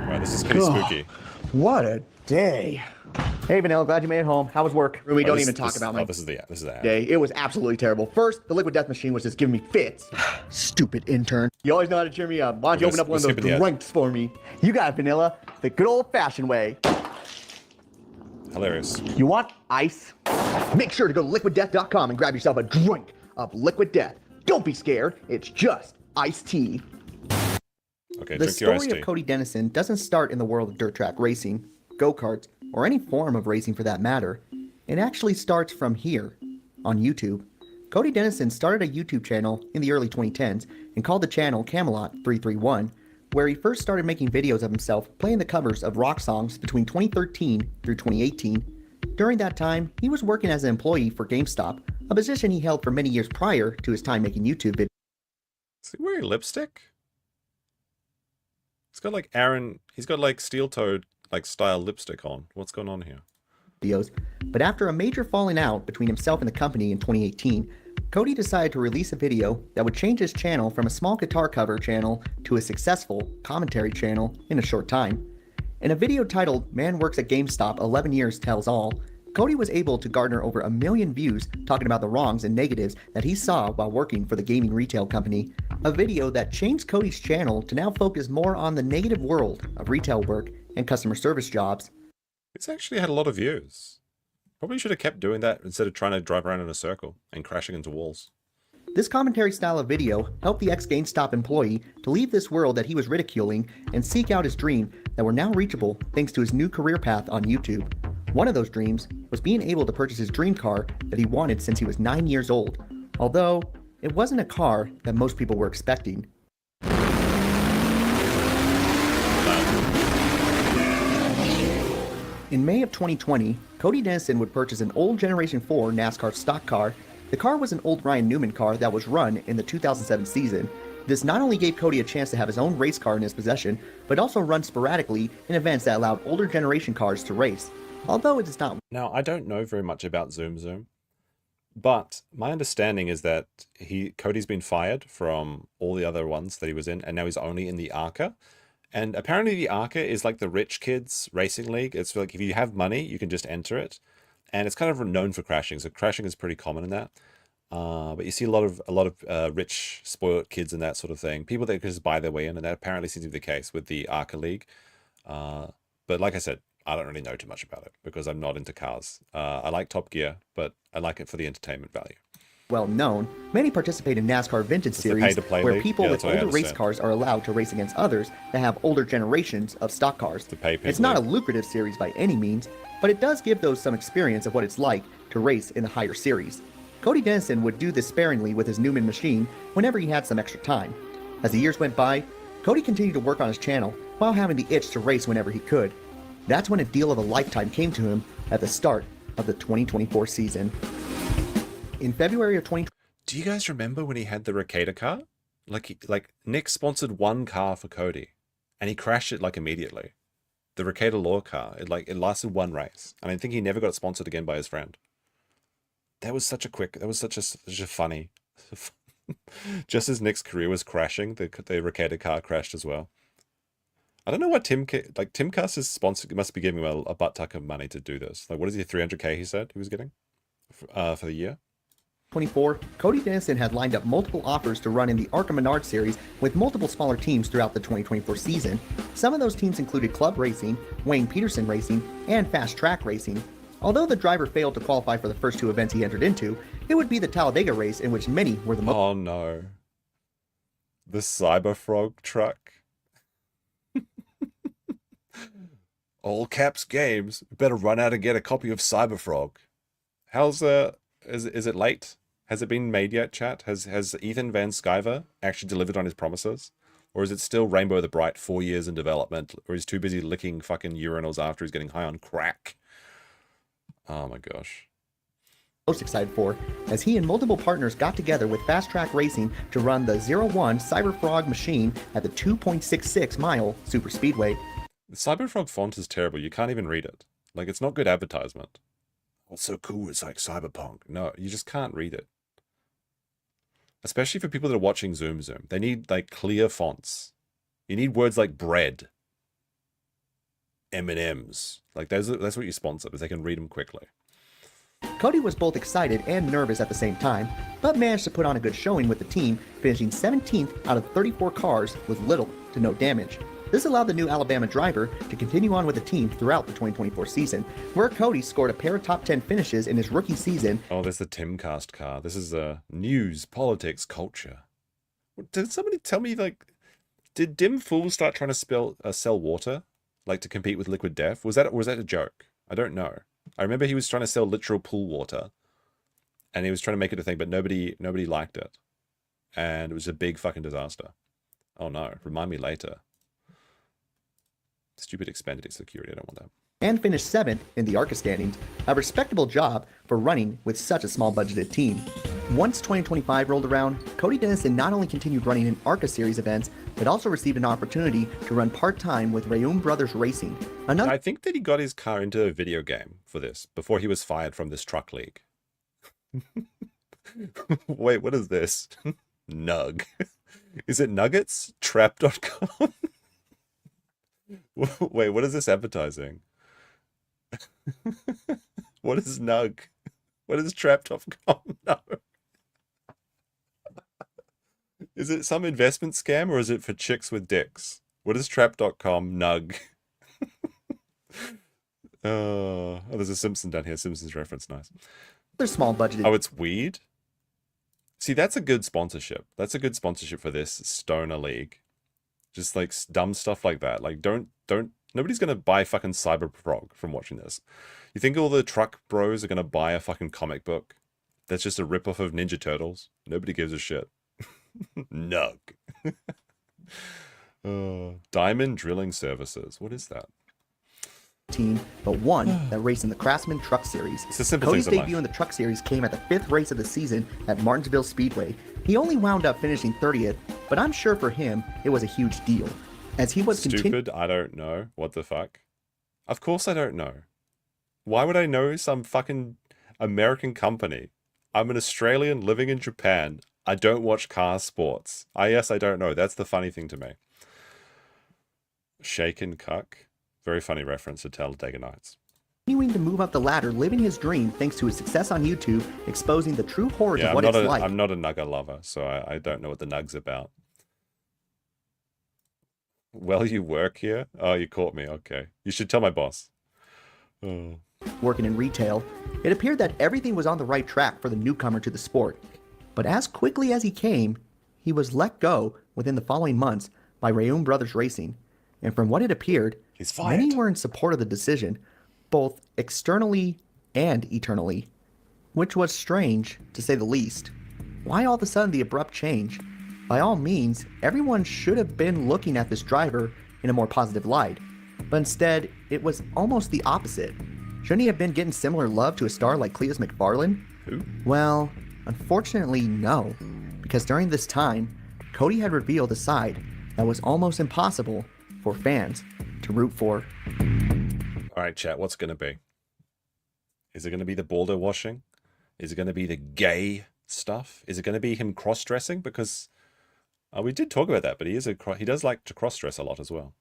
S2: Right, this is pretty spooky.
S16: What a day. Hey, Vanilla, glad you made it home. How was work? We don't even talk about my
S2: this is the ad.
S16: day. It was absolutely terrible. First, the liquid death machine was just giving me fits. Stupid intern. You always know how to cheer me up. Why don't you open up one of those drinks for me? You got it, Vanilla. The good old-fashioned way.
S2: Hilarious.
S16: You want ice? Make sure to go to liquiddeath.com and grab yourself a drink of liquid death. Don't be scared. It's just iced tea.
S2: Okay,
S15: The
S2: drink your iced
S15: story
S2: tea.
S15: of Cody Dennison doesn't start in the world of dirt track racing, go-karts, or any form of racing for that matter. It actually starts from here, on YouTube. Cody Dennison started a YouTube channel in the early 2010s and called the channel Camelot 331, where he first started making videos of himself playing the covers of rock songs between 2013 through 2018. During that time, he was working as an employee for GameStop, a position he held for many years prior to his time making YouTube videos.
S2: Is he wearing lipstick? He's got like he's got like steel-toed like style lipstick on. What's going on here?
S15: But after a major falling out between himself and the company in 2018, Cody decided to release a video that would change his channel from a small guitar cover channel to a successful commentary channel in a short time. In a video titled Man Works at GameStop 11 Years Tells All, Cody was able to garner over 1 million views talking about the wrongs and negatives that he saw while working for the gaming retail company. A video that changed Cody's channel to now focus more on the negative world of retail work and customer service jobs.
S2: It's actually had a lot of views. Probably should have kept doing that instead of trying to drive around in a circle and crashing into walls.
S15: This commentary style of video helped the ex-GameStop employee to leave this world that he was ridiculing and seek out his dream that were now reachable thanks to his new career path on YouTube. One of those dreams was being able to purchase his dream car that he wanted since he was 9 years old, although it wasn't a car that most people were expecting. In May of 2020, Cody Dennison would purchase an old Generation 4 NASCAR stock car. The car was an old Ryan Newman car that was run in the 2007 season. This not only gave Cody a chance to have his own race car in his possession, but also run sporadically in events that allowed older generation cars to race. Although it is not...
S2: Now, I don't know very much about Zoom Zoom, but my understanding is that Cody's been fired from all the other ones that he was in, and now he's only in the ARCA. And apparently the ARCA is like the rich kids racing league. It's like if you have money, you can just enter it. And it's kind of known for crashing. So crashing is pretty common in that. But you see a lot of rich, spoiled kids and that sort of thing. People that just buy their way in, and that apparently seems to be the case with the ARCA league. But like I said, I don't really know too much about it because I'm not into cars. I like Top Gear, but I like it for the entertainment value.
S15: Well known, many participate in NASCAR Vintage Series, where people with older race cars are allowed to race against others that have older generations of stock cars. It's not a lucrative series by any means, but it does give those some experience of what it's like to race in the higher series. Cody Dennison would do this sparingly with his Newman machine whenever he had some extra time. As the years went by, Cody continued to work on his channel while having the itch to race whenever he could. That's when a deal of a lifetime came to him at the start of the 2024 season. In February of 2020,
S2: do you guys remember when he had the Rekieta car? Like Nick sponsored one car for Cody, and he crashed it like immediately. The Rekietalaw car, it lasted one race, and I think he never got sponsored again by his friend. That was such a funny. Just as Nick's career was crashing, the Rekieta car crashed as well. I don't know what Tim Cuss is sponsored. Must be giving him a butt tuck of money to do this. Like, what is he? 300K he said he was getting for the year.
S15: 2024, Cody Dennison had lined up multiple offers to run in the ARCA Menard Series with multiple smaller teams throughout the 2024 season. Some of those teams included Club Racing, Wayne Peterson Racing, and Fast Track Racing. Although the driver failed to qualify for the first two events he entered into, it would be the Talladega race in which many were the most...
S2: Oh no. The Cyberfrog truck. All caps games. Better run out and get a copy of Cyberfrog. How's is it late? Has it been made yet, chat? Has Ethan Van Sciver actually delivered on his promises? Or is it still Rainbow the Bright 4 years in development? Or he's too busy licking fucking urinals after he's getting high on crack? Oh my gosh.
S15: Most excited for, as he and multiple partners got together with Fast Track Racing to run the 01 Cyberfrog machine at the 2.66 mile super speedway.
S2: The Cyberfrog font is terrible. You can't even read it. Like, it's not good advertisement. What's so cool? It's like cyberpunk. No, you just can't read it. Especially for people that are watching Zoom. They need, like, clear fonts. You need words like bread. M&Ms. Like, that's what you sponsor, because they can read them quickly.
S15: Cody was both excited and nervous at the same time, but managed to put on a good showing with the team, finishing 17th out of 34 cars with little to no damage. This allowed the new Alabama driver to continue on with the team throughout the 2024 season, where Cody scored a pair of top 10 finishes in his rookie season.
S2: Oh, there's the Timcast car. This is news, politics, culture. Did somebody tell me, like, did Dim Fool start trying to sell water, like to compete with Liquid Death? Was that a joke? I don't know. I remember he was trying to sell literal pool water, and he was trying to make it a thing, but nobody liked it, and it was a big fucking disaster. Oh no! Remind me later. Stupid expanded security. I don't want that.
S15: And finished 7th in the ARCA standings, a respectable job for running with such a small budgeted team. Once 2025 rolled around, Cody Dennison not only continued running in ARCA series events, but also received an opportunity to run part-time with Rayum Brothers Racing.
S2: I think that he got his car into a video game for this, before he was fired from this truck league. Wait, what is this? Nug. Is it Nuggets? Trap.com? Wait, what is this advertising? What is Nug? What is Trap.com? No. Is it some investment scam, or is it for chicks with dicks? What is Trap.com? Nug. Oh, there's a Simpson down here. Simpsons reference, nice.
S15: They're small budgeted.
S2: Oh, it's weed? See, that's a good sponsorship. That's a good sponsorship for this stoner league. Just like dumb stuff like that. Like, don't. Nobody's gonna buy fucking Cyberfrog from watching this. You think all the truck bros are gonna buy a fucking comic book that's just a ripoff of Ninja Turtles? Nobody gives a shit. Nug. Diamond Drilling Services. What is that?
S15: Team, but one that raced in the Craftsman Truck Series. Cody's debut in the Truck Series came at the 5th race of the season at Martinsville Speedway. He only wound up finishing 30th, but I'm sure for him it was a huge deal, as he was
S2: stupid. I don't know. What the fuck? Of course I don't know. Why would I know some fucking American company? I'm an Australian living in Japan. I don't watch car sports. Yes, I don't know. That's the funny thing to me. Shaken Cuck. Very funny reference to Talladega Nights.
S15: Continuing to move up the ladder, living his dream thanks to his success on YouTube, exposing the true horrors of what it's like.
S2: I'm not a nugget lover, so I don't know what the nug's about. Well, you work here? Oh, you caught me. Okay. You should tell my boss. Oh.
S15: Working in retail, it appeared that everything was on the right track for the newcomer to the sport. But as quickly as he came, he was let go within the following months by Rayum Brothers Racing. And from what it appeared, many were in support of the decision, both externally and eternally, which was strange, to say the least. Why all of a sudden the abrupt change? By all means, everyone should have been looking at this driver in a more positive light, but instead, it was almost the opposite. Shouldn't he have been getting similar love to a star like Cletus McFarlane?
S2: Who?
S15: Well, unfortunately, no, because during this time, Cody had revealed a side that was almost impossible for fans to root for.
S2: All right, chat, what's it going to be? Is it going to be the Baldo washing? Is it going to be the gay stuff? Is it going to be him cross-dressing? Because we did talk about that, but he does like to cross-dress a lot as well.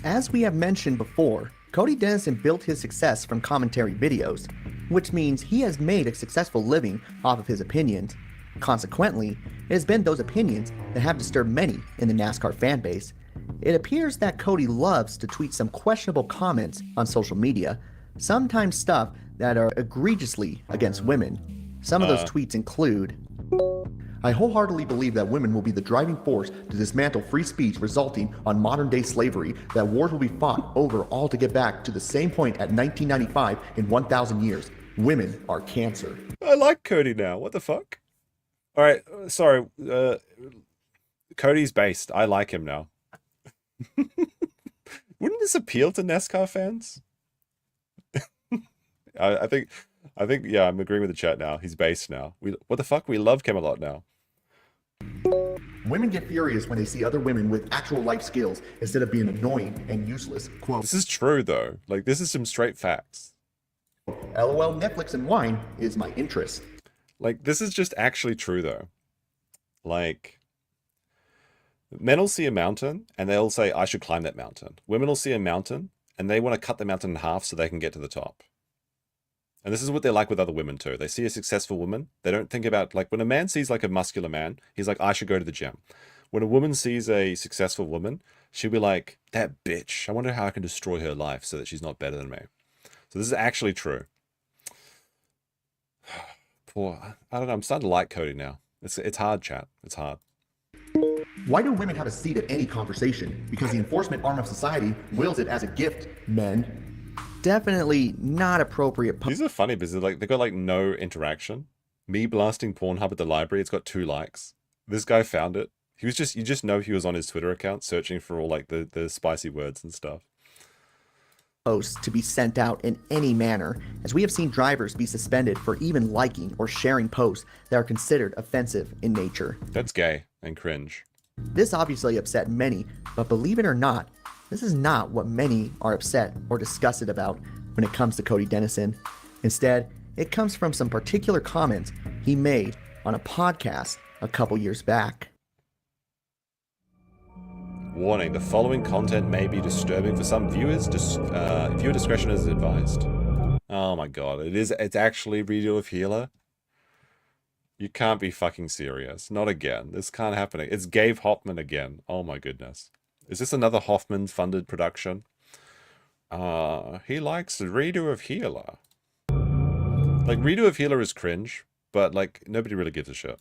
S15: As we have mentioned before, Cody Dennison built his success from commentary videos, which means he has made a successful living off of his opinions. Consequently, it has been those opinions that have disturbed many in the NASCAR fanbase. It appears that Cody loves to tweet some questionable comments on social media, sometimes stuff that are egregiously against women. Some of those tweets include,
S16: I wholeheartedly believe that women will be the driving force to dismantle free speech resulting on modern-day slavery, that wars will be fought over all to get back to the same point at 1995 in 1,000 years. Women are cancer.
S2: I like Cody now. What the fuck? All right, sorry. Cody's based. I like him now. Wouldn't this appeal to NASCAR fans? I think, yeah, I'm agreeing with the chat now. He's based now. What the fuck? We love Camelot now.
S16: Women get furious when they see other women with actual life skills instead of being annoying and useless. Quote,
S2: this is true, though. Like, this is some straight facts.
S16: LOL, Netflix and wine is my interest.
S2: Like, this is just actually true, though. Like, men will see a mountain, and they'll say, I should climb that mountain. Women will see a mountain, and they want to cut the mountain in half so they can get to the top. And this is what they're like with other women, too. They see a successful woman. They don't think about, like, when a man sees, like, a muscular man, he's like, I should go to the gym. When a woman sees a successful woman, she'll be like, that bitch. I wonder how I can destroy her life so that she's not better than me. So this is actually true. Poor, I don't know. I'm starting to like Cody now. It's hard, chat. It's hard.
S16: Why do women have a seat at any conversation? Because the enforcement arm of society wills it as a gift, men. Definitely not appropriate.
S2: These are funny because like they got like no interaction. Me blasting Pornhub at the library, it's got 2 likes. This guy found it. He was just, you just know he was on his Twitter account searching for all like the spicy words and stuff.
S15: Posts to be sent out in any manner, as we have seen drivers be suspended for even liking or sharing posts that are considered offensive in nature.
S2: That's gay and cringe.
S15: This obviously upset many, but believe it or not, this is not what many are upset or disgusted about when it comes to Cody Dennison. Instead, it comes from some particular comments he made on a podcast a couple years back.
S2: Warning, the following content may be disturbing for some viewers. Viewer discretion is advised. Oh my god, it's actually Redo of Healer? You can't be fucking serious. Not again. This can't happen. It's Gabe Hoffman again. Oh my goodness. Is this another Hoffman-funded production? He likes the Redo of Healer. Like, Redo of Healer is cringe, but, like, nobody really gives a shit.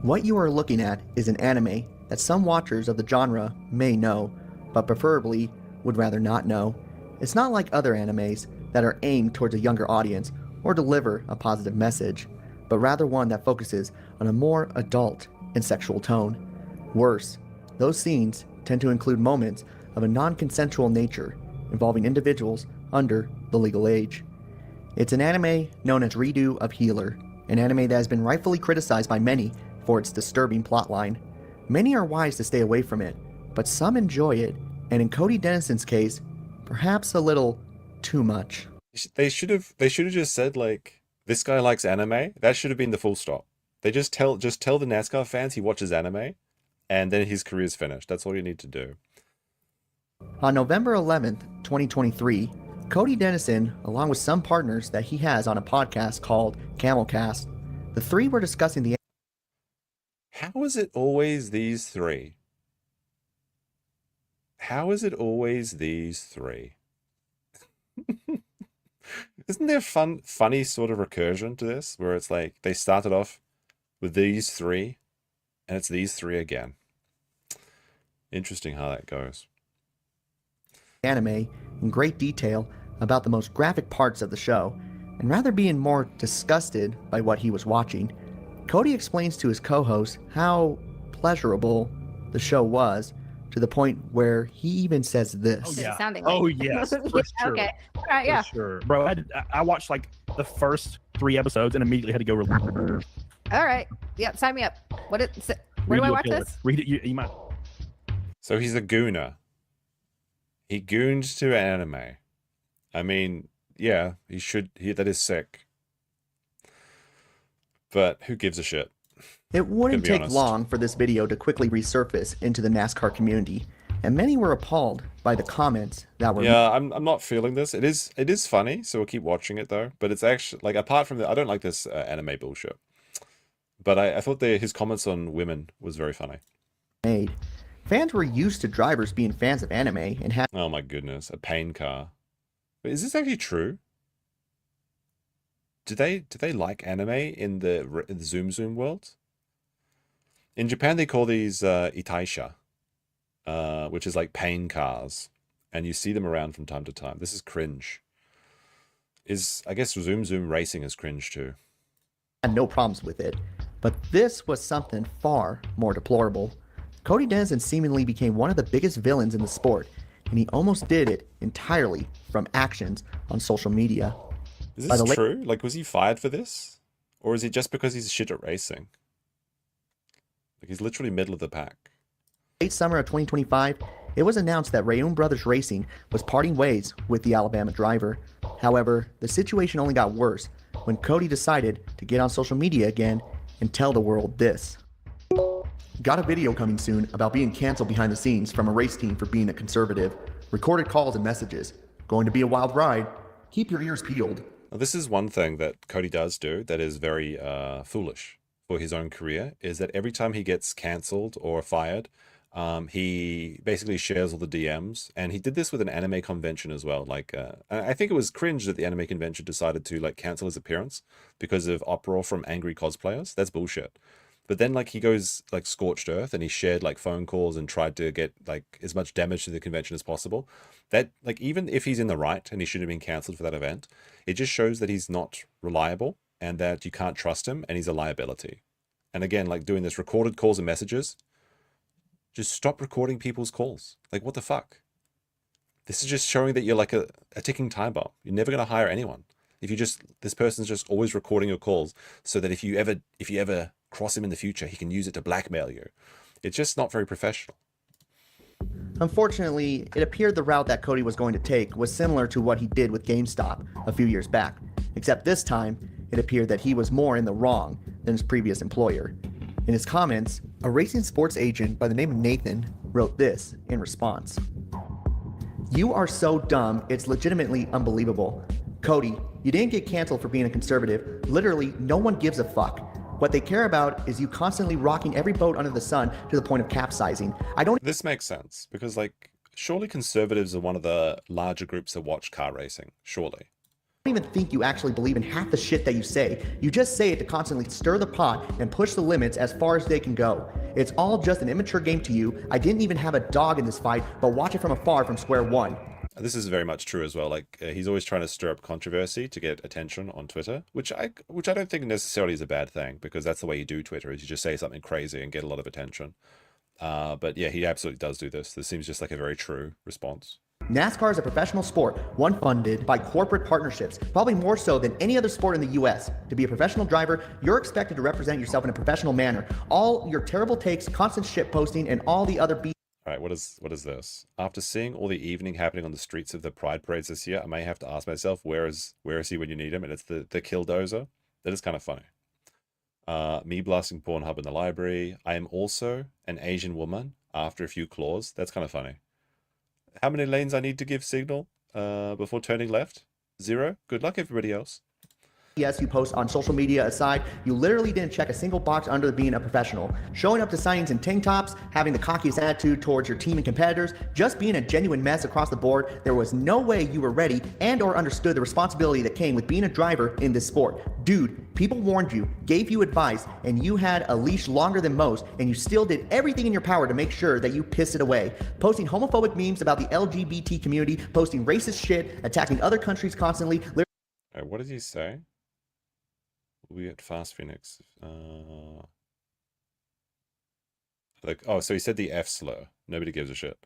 S15: What you are looking at is an anime that some watchers of the genre may know, but preferably would rather not know. It's not like other animes that are aimed towards a younger audience or deliver a positive message, but rather one that focuses on a more adult and sexual tone. Worse, those scenes tend to include moments of a non-consensual nature involving individuals under the legal age. It's an anime known as Redo of Healer, an anime that has been rightfully criticized by many for its disturbing plotline. Many are wise to stay away from it, but some enjoy it, and in Cody Dennison's case, perhaps a little too much.
S2: They should have just said, like, this guy likes anime. That should have been the full stop. They just tell the NASCAR fans he watches anime, and then his career's finished. That's all you need to do.
S15: On November 11th, 2023, Cody Dennison, along with some partners that he has on a podcast called Camelcast, the three were discussing the...
S2: How is it always these three? How is it always these three? Isn't there funny sort of recursion to this, where it's like they started off with these three, and it's these three again? Interesting how that goes.
S15: Anime in great detail about the most graphic parts of the show, and rather being more disgusted by what he was watching, Cody explains to his co-host how pleasurable the show was, to the point where he even says this.
S11: Oh, yeah. Sounding
S10: Oh,
S11: like-
S10: yes. For sure.
S11: Okay. All right, yeah.
S10: For sure. Bro, I watched like the first 3 episodes and immediately had to go.
S11: All right. Yep. Sign me up. Where do I watch this?
S10: Read it. You might.
S2: So he's a gooner. He goons to anime. I mean, yeah, he should. That is sick. But who gives a shit?
S15: It wouldn't
S2: be
S15: take
S2: honest.
S15: long for this video to quickly resurface into the NASCAR community, and many were appalled by the comments that were...
S2: Yeah, I'm not feeling this. It is funny, so we'll keep watching it though. But it's actually like, apart from that, I don't like this anime bullshit. But I thought his comments on women was very funny.
S15: made. Fans were used to drivers being fans of anime and had...
S2: Oh my goodness, a pain car. Wait, is this actually true? do they like anime in the Zoom Zoom world? In Japan, they call these itaisha, which is like pain cars, and you see them around from time to time. This is cringe. I guess Zoom Zoom racing is cringe too.
S15: Had no problems with it, but this was something far more deplorable. Cody Denison seemingly became one of the biggest villains in the sport, and he almost did it entirely from actions on social media.
S2: Is this true? Like, was he fired for this? Or is it just because he's shit at racing? Like, he's literally middle of the pack.
S15: Late summer of 2025, it was announced that Rayoon Brothers Racing was parting ways with the Alabama driver. However, the situation only got worse when Cody decided to get on social media again and tell the world this. Got a video coming soon about being canceled behind the scenes from a race team for being a conservative. Recorded calls and messages. Going to be a wild ride. Keep your ears peeled.
S2: Now, this is one thing that Cody does do that is very foolish for his own career, is that every time he gets cancelled or fired, he basically shares all the DMs, and he did this with an anime convention as well. Like, I think it was cringe that the anime convention decided to like cancel his appearance because of uproar from angry cosplayers. That's bullshit. But then like he goes like scorched earth, and he shared like phone calls and tried to get like as much damage to the convention as possible. That, like, even if he's in the right and he should have been cancelled for that event, it just shows that he's not reliable and that you can't trust him, and he's a liability. And again, like doing this recorded calls and messages, just stop recording people's calls. Like, what the fuck? This is just showing that you're like a ticking time bomb. You're never going to hire anyone. If you just, this person's just always recording your calls so that if you ever cross him in the future, he can use it to blackmail you. It's just not very professional.
S15: Unfortunately, it appeared the route that Cody was going to take was similar to what he did with GameStop a few years back, except this time, it appeared that he was more in the wrong than his previous employer. In his comments, a racing sports agent by the name of Nathan wrote this in response. "You are so dumb, it's legitimately unbelievable. Cody, you didn't get canceled for being a conservative. Literally, no one gives a fuck. What they care about is you constantly rocking every boat under the sun to the point of capsizing.
S2: This makes sense, because like, surely conservatives are one of the larger groups that watch car racing, surely.
S15: I don't even think you actually believe in half the shit that you say. You just say it to constantly stir the pot and push the limits as far as they can go. It's all just an immature game to you. I didn't even have a dog in this fight, but watch it from afar from square one."
S2: This is very much true as well. Like, he's always trying to stir up controversy to get attention on Twitter, which I don't think necessarily is a bad thing, because that's the way you do Twitter, is you just say something crazy and get a lot of attention. But yeah, he absolutely does do this. This seems just like a very true response.
S15: NASCAR is a professional sport, one funded by corporate partnerships, probably more so than any other sport in the US. To be a professional driver, you're expected to represent yourself in a professional manner. All your terrible takes, constant shit posting, and all the other
S2: All right, what is this? After seeing all the evening happening on the streets of the Pride parades this year, I may have to ask myself, where is he when you need him? And it's the killdozer. That is kind of funny. Me blasting Pornhub in the library. I am also an Asian woman after a few claws. That's kind of funny. How many lanes I need to give signal before turning left? 0. Good luck, everybody else.
S15: Yes, you post on social media aside, you literally didn't check a single box under being a professional. Showing up to signings in tank tops, having the cockiest attitude towards your team and competitors, just being a genuine mess across the board, there was no way you were ready and or understood the responsibility that came with being a driver in this sport. Dude, people warned you, gave you advice, and you had a leash longer than most, and you still did everything in your power to make sure that you pissed it away. Posting homophobic memes about the LGBT community, posting racist shit, attacking other countries constantly.
S2: All right, what did he say? We at Fast Phoenix. Like, oh, so he said the F slur. Nobody gives a shit.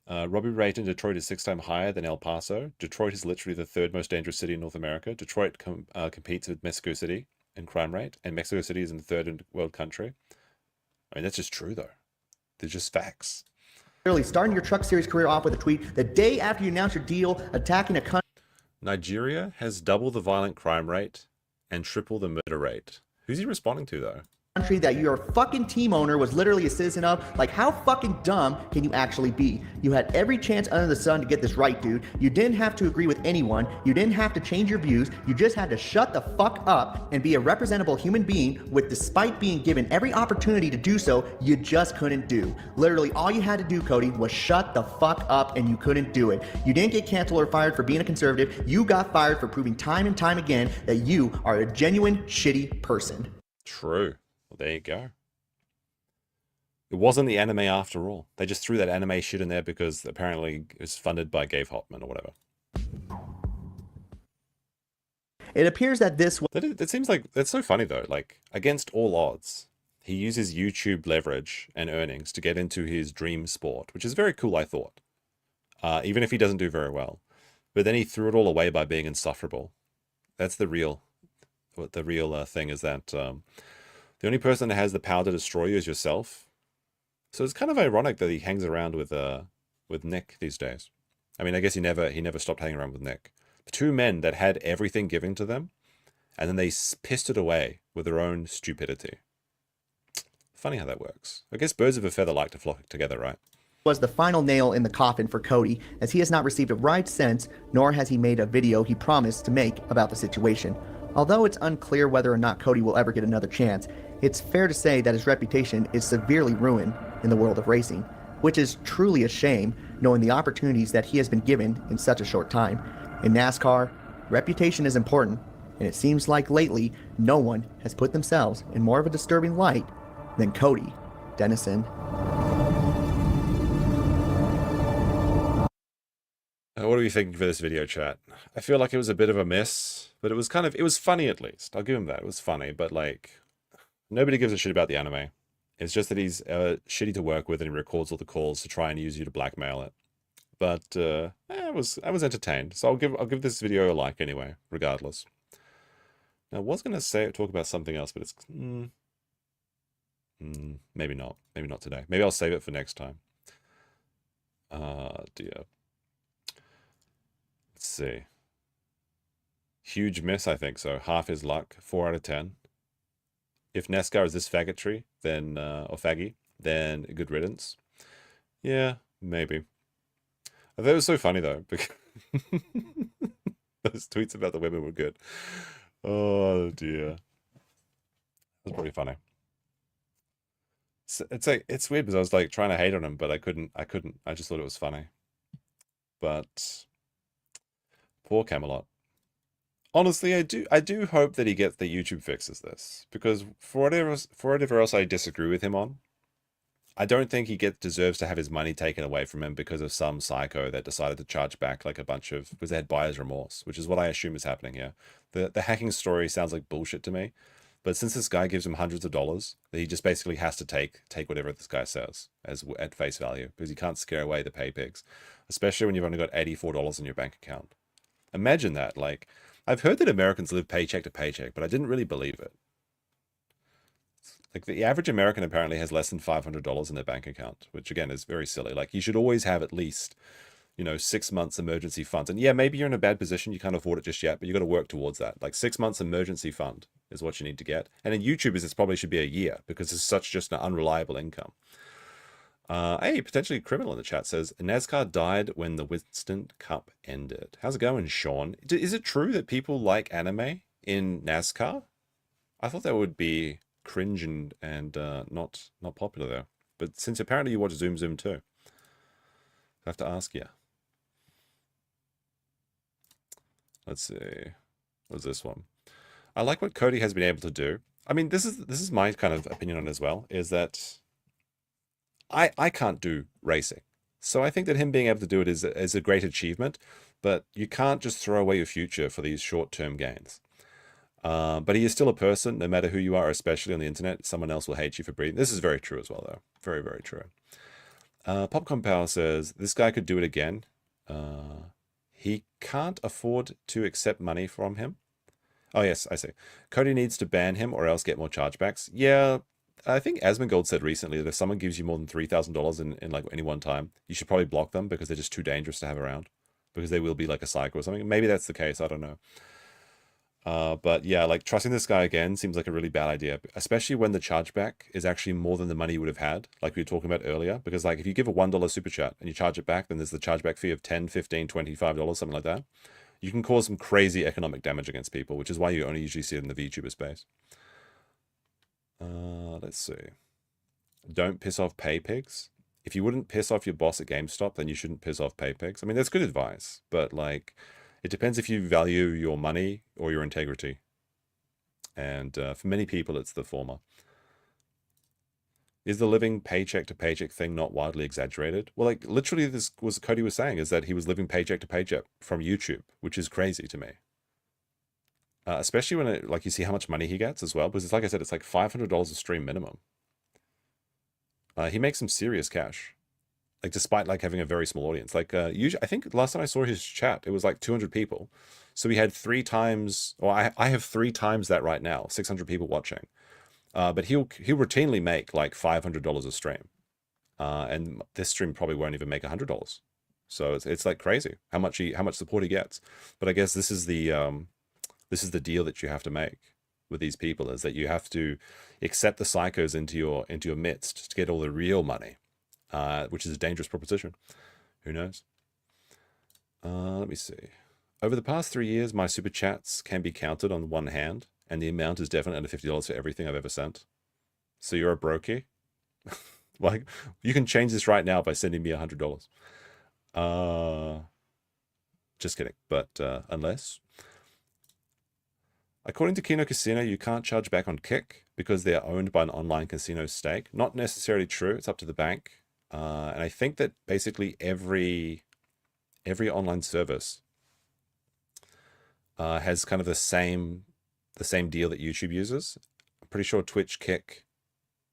S2: Robbie rate in Detroit is 6 times higher than El Paso. Detroit is literally the 3rd most dangerous city in North America. Detroit competes with Mexico City in crime rate, and Mexico City is in the 3rd world country. I mean, that's just true, though. They're just facts.
S15: Literally starting your Truck Series career off with a tweet the day after you announce your deal, attacking a country.
S2: Nigeria has double the violent crime rate and triple the murder rate. Who's he responding to, though?
S15: country that your fucking team owner was literally a citizen of. Like, how fucking dumb can you actually be? You had every chance under the sun to get this right, dude. You didn't have to agree with anyone. You didn't have to change your views. You just had to shut the fuck up and be a representable human being, with, despite being given every opportunity to do so, you just couldn't do. Literally, all you had to do, Cody, was shut the fuck up, and you couldn't do it. You didn't get canceled or fired for being a conservative. You got fired for proving time and time again that you are a genuine shitty person.
S2: True. Well, there you go. It wasn't the anime after all. They just threw that anime shit in there because apparently it was funded by Gabe Hopman or whatever.
S15: It appears that this...
S2: It seems like... That's so funny though. Like, against all odds, he uses YouTube leverage and earnings to get into his dream sport, which is very cool, I thought. Even if he doesn't do very well. But then he threw it all away by being insufferable. That's the real... What the real thing is that... the only person that has the power to destroy you is yourself. So it's kind of ironic that he hangs around with Nick these days. I mean, I guess he never stopped hanging around with Nick. The two men that had everything given to them, and then they pissed it away with their own stupidity. Funny how that works. I guess birds of a feather like to flock together, right?
S15: Was the final nail in the coffin for Cody, as he has not received a ride since, nor has he made a video he promised to make about the situation. Although it's unclear whether or not Cody will ever get another chance, it's fair to say that his reputation is severely ruined in the world of racing, which is truly a shame, knowing the opportunities that he has been given in such a short time. In NASCAR, reputation is important, and it seems like lately no one has put themselves in more of a disturbing light than Cody Dennison.
S2: What are you thinking for this video, chat? I feel like it was a bit of a mess, but it was funny at least. I'll give him that. It was funny, but like, nobody gives a shit about the anime. It's just that he's shitty to work with and he records all the calls to try and use you to blackmail it. But I was entertained, so I'll give this video a like anyway, regardless. Now, I was gonna talk about something else, but it's maybe not. Maybe not today. Maybe I'll save it for next time. Dear. Let's see. Huge miss, I think so. Half his luck. 4 out of 10. If NASCAR is this faggotry, then or faggy, then good riddance. Yeah, maybe. I thought it was so funny though, because those tweets about the women were good. Oh dear, that was pretty funny. It's like, it's weird because I was like trying to hate on him, but I couldn't. I just thought it was funny. But poor Camelot. Honestly, I do hope that he gets that YouTube fixes this, because for whatever else I disagree with him on, I don't think he deserves to have his money taken away from him because of some psycho that decided to charge back like a bunch of, because they had buyer's remorse, which is what I assume is happening here. The hacking story sounds like bullshit to me, but since this guy gives him hundreds of dollars, he just basically has to take whatever this guy says as at face value, because he can't scare away the pay pigs, especially when you've only got $84 in your bank account. Imagine that. Like, I've heard that Americans live paycheck to paycheck, but I didn't really believe it. Like, the average American apparently has less than $500 in their bank account, which again is very silly. Like, you should always have at least, 6 months emergency funds. And yeah, maybe you're in a bad position, you can't afford it just yet, but you got to work towards that. Like, 6 months emergency fund is what you need to get. And in YouTubers, this probably should be a year, because it's such just an unreliable income. Hey, potentially criminal in the chat says, NASCAR died when the Winston Cup ended. How's it going, Sean? Is it true that people like anime in NASCAR? I thought that would be cringe and not popular there. But since apparently you watch Zoom Zoom too, I have to ask you. Let's see. What's this one? I like what Cody has been able to do. I mean, this is my kind of opinion on it as well, is that I can't do racing. So I think that him being able to do it is a great achievement, but you can't just throw away your future for these short-term gains. But he is still a person, no matter who you are, especially on the internet. Someone else will hate you for breathing. This is very true as well, though. Very, very true. Popcorn Power says, this guy could do it again. He can't afford to accept money from him. Oh, yes, I see. Cody needs to ban him or else get more chargebacks. Yeah, I think Asmongold said recently that if someone gives you more than $3,000 in like any one time, you should probably block them because they're just too dangerous to have around. Because they will be like a psycho or something. Maybe that's the case, I don't know. But yeah, like trusting this guy again seems like a really bad idea, especially when the chargeback is actually more than the money you would have had, like we were talking about earlier. Because like if you give a $1 super chat and you charge it back, then there's the chargeback fee of $10, $15, $25, something like that. You can cause some crazy economic damage against people, which is why you only usually see it in the VTuber space. Let's see. Don't piss off pay pigs. If you wouldn't piss off your boss at GameStop, then you shouldn't piss off pay pigs. I mean, that's good advice, but like, it depends if you value your money or your integrity. And for many people, it's the former. Is the living paycheck to paycheck thing not wildly exaggerated? Well, like literally this was Cody was saying, is that he was living paycheck to paycheck from YouTube, which is crazy to me. Especially when it, like you see how much money he gets as well, because it's like I said, it's like $500 a stream minimum. He makes some serious cash, like despite like having a very small audience. Like usually, I think last time I saw his chat, it was like 200 people. So he had 3 times, or I have 3 times that right now, 600 people watching. But he'll routinely make like $500 a stream, and this stream probably won't even make $100. So it's like crazy how much support he gets. But I guess this is the deal that you have to make with these people, is that you have to accept the psychos into your midst to get all the real money, which is a dangerous proposition. Who knows? Let me see. Over the past 3 years, my super chats can be counted on one hand, and the amount is definitely under $50 for everything I've ever sent. So you're a brokey? Like, you can change this right now by sending me $100. Just kidding. But unless... According to Kino Casino, you can't charge back on Kick because they are owned by an online casino stake. Not necessarily true. It's up to the bank. And I think that basically every online service has kind of the same deal that YouTube uses. I'm pretty sure Twitch, Kick,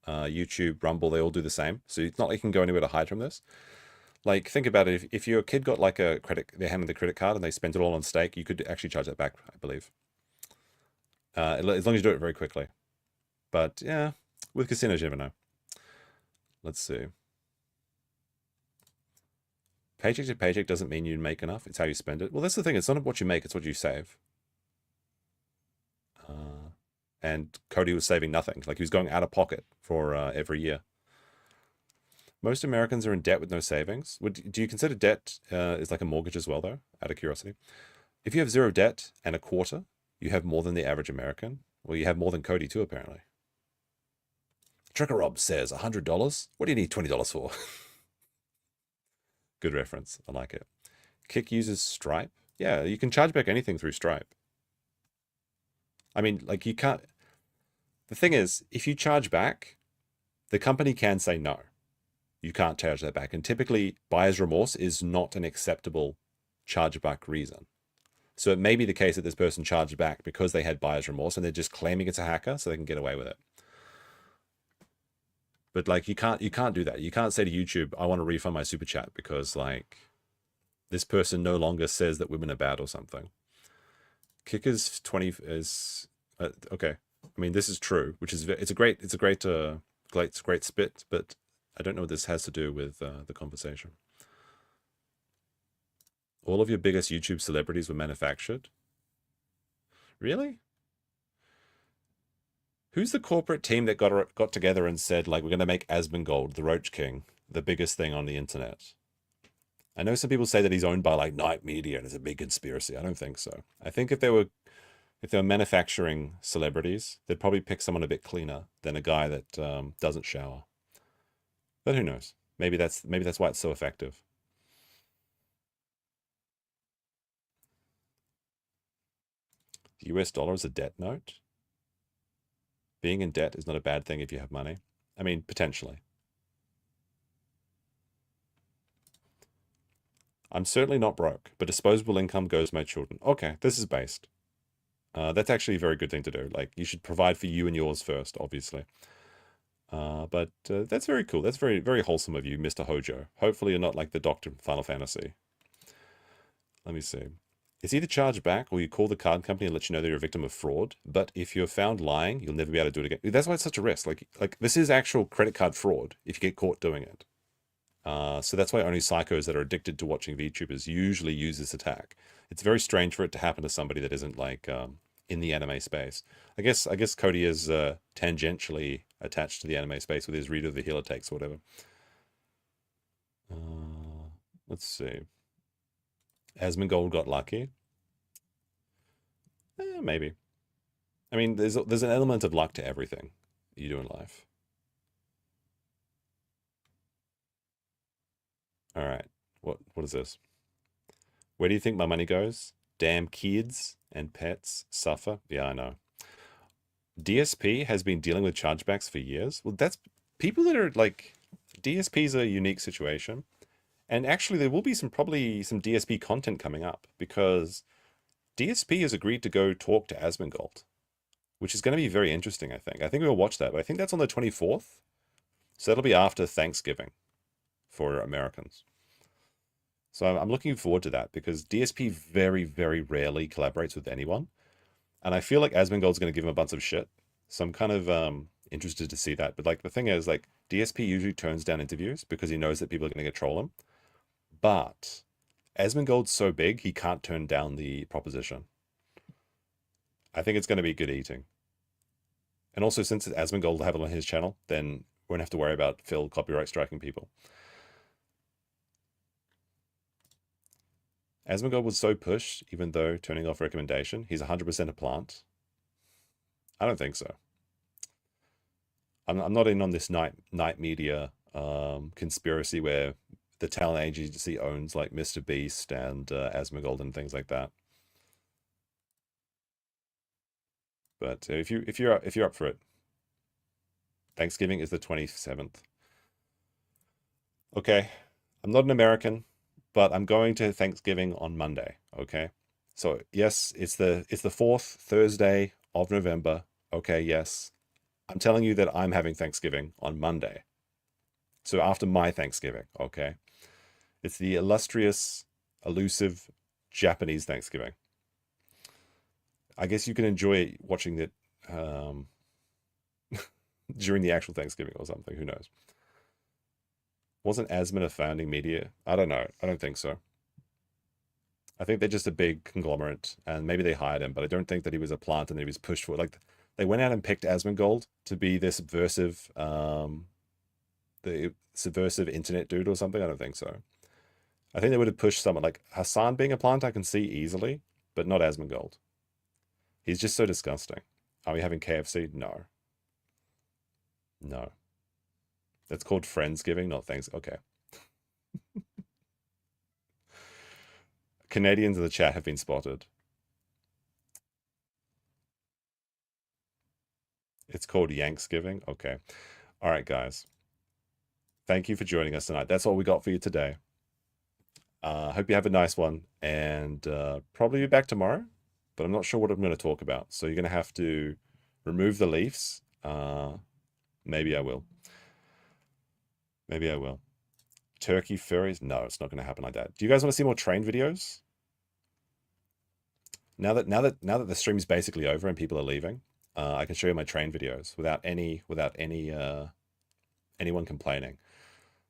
S2: YouTube, Rumble, they all do the same. So it's not like you can go anywhere to hide from this. Like, think about it. If your kid got like they're handing the credit card and they spent it all on stake, you could actually charge that back, I believe. As long as you do it very quickly. But yeah, with casinos, you never know. Let's see. Paycheck to paycheck doesn't mean you make enough. It's how you spend it. Well, that's the thing. It's not what you make. It's what you save. And Cody was saving nothing. Like, he was going out of pocket for every year. Most Americans are in debt with no savings. Do you consider debt is like a mortgage as well, though? Out of curiosity. If you have 0 debt and a quarter, you have more than the average American. Well, you have more than Cody too, apparently. Trucker Rob says, $100? What do you need $20 for? Good reference. I like it. Kick uses Stripe. Yeah, you can charge back anything through Stripe. I mean, like, you can't... The thing is, if you charge back, the company can say no. You can't charge that back. And typically, buyer's remorse is not an acceptable chargeback reason. So it may be the case that this person charged back because they had buyer's remorse and they're just claiming it's a hacker so they can get away with it. But like, you can't do that. You can't say to YouTube, I want to refund my super chat because like this person no longer says that women are bad or something. Kickers 20 is okay. I mean, this is true, which is it's a great spit, but I don't know what this has to do with the conversation. All of your biggest YouTube celebrities were manufactured. Really? Who's the corporate team that got together and said, like, we're going to make Asmongold, the Roach King, the biggest thing on the internet? I know some people say that he's owned by like Night Media and it's a big conspiracy. I don't think so. I think if they were manufacturing celebrities, they'd probably pick someone a bit cleaner than a guy that doesn't shower. But who knows? Maybe that's why it's so effective. The US dollar is a debt note. Being in debt is not a bad thing if you have money. I mean, potentially. I'm certainly not broke, but disposable income goes to my children. Okay, this is based. That's actually a very good thing to do. Like, you should provide for you and yours first, obviously. But that's very cool. That's very, very wholesome of you, Mr. Hojo. Hopefully you're not like the Doctor from Final Fantasy. Let me see. It's either charged back or you call the card company and let you know that you're a victim of fraud. But if you're found lying, you'll never be able to do it again. That's why it's such a risk. Like this is actual credit card fraud if you get caught doing it. So that's why only psychos that are addicted to watching VTubers usually use this attack. It's very strange for it to happen to somebody that isn't like in the anime space. I guess Cody is tangentially attached to the anime space with his Reader of the Healer takes or whatever. Let's see. Asmongold got lucky. Maybe. I mean, there's an element of luck to everything you do in life. All right. What is this? Where do you think my money goes? Damn kids and pets suffer. Yeah, I know. DSP has been dealing with chargebacks for years. Well, that's people that are like, DSP is a unique situation. And actually there will be probably some DSP content coming up because DSP has agreed to go talk to Asmongold, which is going to be very interesting, I think. I think we'll watch that, but I think that's on the 24th. So that'll be after Thanksgiving for Americans. So I'm looking forward to that because DSP very, very rarely collaborates with anyone. And I feel like Asmongold's going to give him a bunch of shit. So I'm kind of interested to see that. But like the thing is, like DSP usually turns down interviews because he knows that people are going to troll him. But Asmongold's so big, he can't turn down the proposition. I think it's going to be good eating. And also, since Asmongold will have it on his channel, then we won't have to worry about Phil copyright striking people. Asmongold was so pushed, even though turning off recommendation, he's 100% a plant. I don't think so. I'm not in on this night media conspiracy where the talent agency owns like Mr. Beast and Asmongold and things like that. But if you're up for it, Thanksgiving is the 27th. Okay, I'm not an American, but I'm going to Thanksgiving on Monday. Okay, so yes, it's the 4th Thursday of November. Okay, yes, I'm telling you that I'm having Thanksgiving on Monday. So after my Thanksgiving, okay, it's the illustrious, elusive Japanese Thanksgiving. I guess you can enjoy watching it during the actual Thanksgiving or something. Who knows? Wasn't Asmon a founding media? I don't know. I don't think so. I think they're just a big conglomerate, and maybe they hired him, but I don't think that he was a plant and that he was pushed for it. Like they went out and picked Asmongold to be their subversive, the subversive internet dude or something. I don't think so. I think they would have pushed someone like Hassan being a plant. I can see easily, but not Asmongold. He's just so disgusting. Are we having KFC? No. No. That's called Friendsgiving, not thanks. Okay. Canadians in the chat have been spotted. It's called Yanksgiving. Okay. All right, guys. Thank you for joining us tonight. That's all we got for you today. Hope you have a nice one, and probably be back tomorrow, but I'm not sure what I'm going to talk about. So you're going to have to remove the leaves. Maybe I will. Maybe I will. Turkey furries? No, it's not going to happen like that. Do you guys want to see more train videos? Now that the stream is basically over and people are leaving, I can show you my train videos without anyone complaining.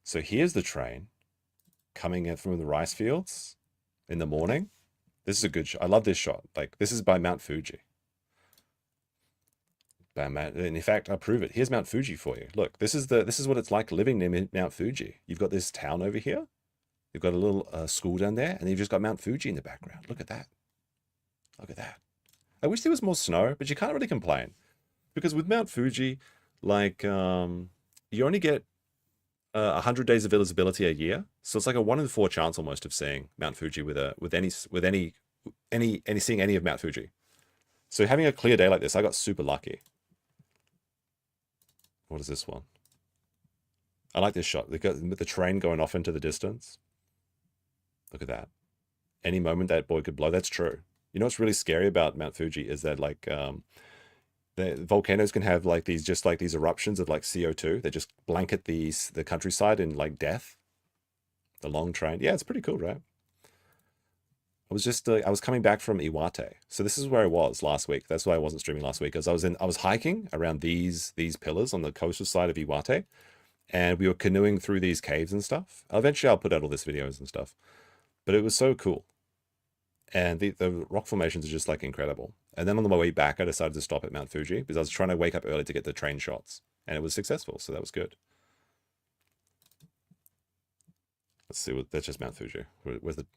S2: So here's the train coming in from the rice fields in the morning. This is a good shot. I love this shot. Like this is by Mount Fuji. And in fact, I'll prove it. Here's Mount Fuji for you. Look, this is what it's like living near Mount Fuji. You've got this town over here. You've got a little school down there, and you've just got Mount Fuji in the background. Look at that. Look at that. I wish there was more snow, but you can't really complain. Because with Mount Fuji, like, you only get 100 days of visibility a year. So it's like a 1 in 4 chance almost of seeing Mount Fuji with seeing any of Mount Fuji. So having a clear day like this, I got super lucky. What is this one? I like this shot. They got the train going off into the distance. Look at that. Any moment that boy could blow. That's true. You know what's really scary about Mount Fuji is that like the volcanoes can have like these eruptions of like CO2 that just blanket the countryside in like death. The long train. Yeah, it's pretty cool, right? I was coming back from Iwate. So this is where I was last week. That's why I wasn't streaming last week, because I was hiking around these pillars on the coastal side of Iwate, and we were canoeing through these caves and stuff. Eventually I'll put out all these videos and stuff. But it was so cool. And the rock formations are just like incredible. And then on the way back, I decided to stop at Mount Fuji because I was trying to wake up early to get the train shots. And it was successful, so that was good. Let's see, that's just Mount Fuji.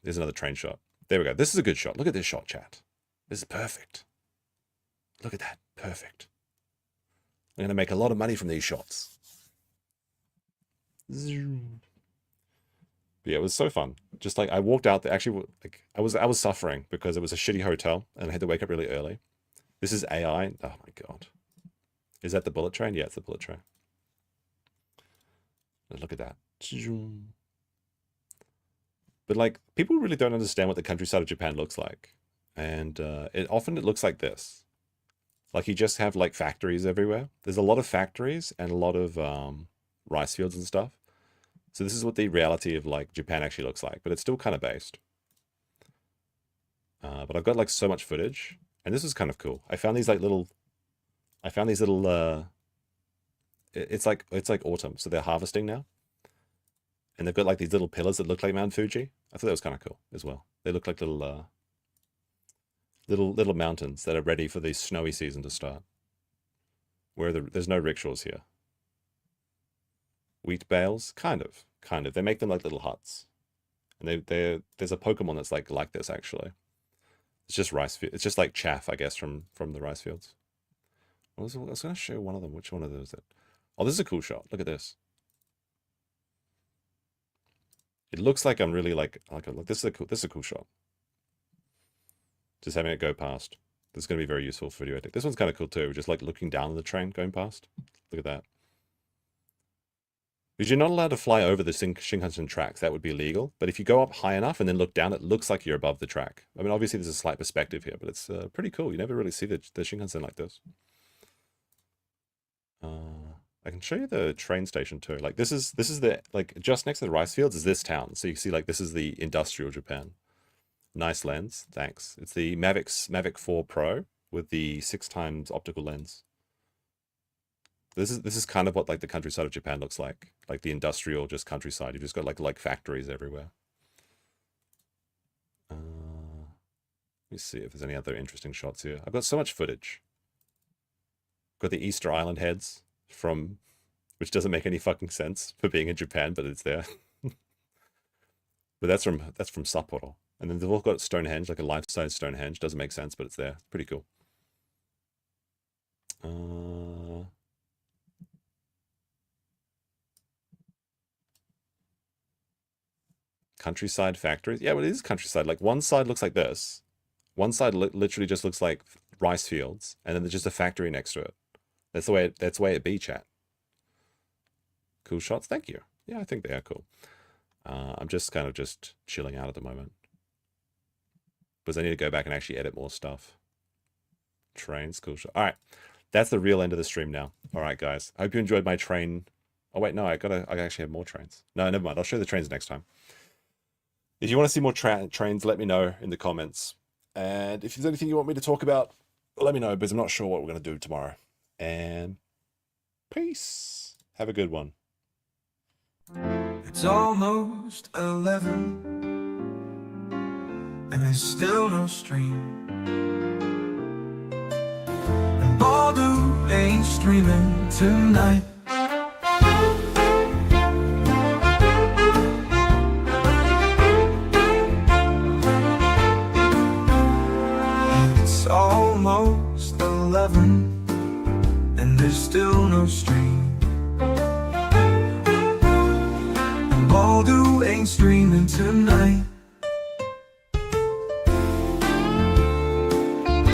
S2: There's another train shot. There we go. This is a good shot. Look at this shot, chat. This is perfect. Look at that. Perfect. I'm going to make a lot of money from these shots. Zoom. But yeah, it was so fun. Just like I walked out there, actually, like I was suffering because it was a shitty hotel and I had to wake up really early. This is AI. Oh my god. Is that the bullet train? Yeah, it's the bullet train. Look at that. But like, people really don't understand what the countryside of Japan looks like. And it looks like this. Like you just have like factories everywhere. There's a lot of factories and a lot of rice fields and stuff. So this is what the reality of like Japan actually looks like, but it's still kind of based. But I've got like so much footage, and this is kind of cool. I found these little. It's like autumn, so they're harvesting now, and they've got like these little pillars that look like Mount Fuji. I thought that was kind of cool as well. They look like little mountains that are ready for the snowy season to start. Where there's no rickshaws here. Wheat bales, kind of. They make them like little huts, and there's a Pokemon that's like this actually. It's just rice field. It's just like chaff, I guess, from the rice fields. I was going to show one of them. Which one of those is it? Oh, this is a cool shot. Look at this. It looks like I'm really like this is a cool shot. Just having it go past. This is going to be very useful for video editing. This one's kind of cool too. Just like looking down on the train going past. Look at that. Because you're not allowed to fly over the Shinkansen tracks. That would be illegal. But if you go up high enough and then look down, it looks like you're above the track. I mean, obviously there's a slight perspective here, but it's pretty cool. You never really see the Shinkansen like this. I can show you the train station too. Like this is the, like just next to the rice fields is this town. So you can see like this is the industrial Japan. Nice lens. Thanks. It's the Mavic 4 Pro with the 6x optical lens. This is kind of what like the countryside of Japan looks like the industrial just countryside. You've just got like factories everywhere. Let me see if there's any other interesting shots here. I've got so much footage. Got the Easter Island heads from, which doesn't make any fucking sense for being in Japan, but it's there. But that's from Sapporo. And then they've all got Stonehenge, like a life-size Stonehenge. Doesn't make sense, but it's there. Pretty cool. Countryside factories. Yeah, well, it is countryside. Like one side looks like this. One side literally just looks like rice fields, and then there's just a factory next to it. That's the way it be, chat. Cool shots. Thank you. Yeah, I think they are cool. I'm just kind of just chilling out at the moment because I need to go back and actually edit more stuff. Trains, cool shot. All right, that's the real end of the stream now. All right, guys. I hope you enjoyed my train. Oh wait, no, I actually have more trains. No, never mind. I'll show you the trains next time. If you want to see more trains, let me know in the comments. And if there's anything you want me to talk about, let me know, because I'm not sure what we're going to do tomorrow. And peace. Have a good one.
S1: It's almost 11, and there's still no stream. And Baldo ain't streaming tonight. It's almost 11, and there's still no stream. And Baldo ain't streaming tonight.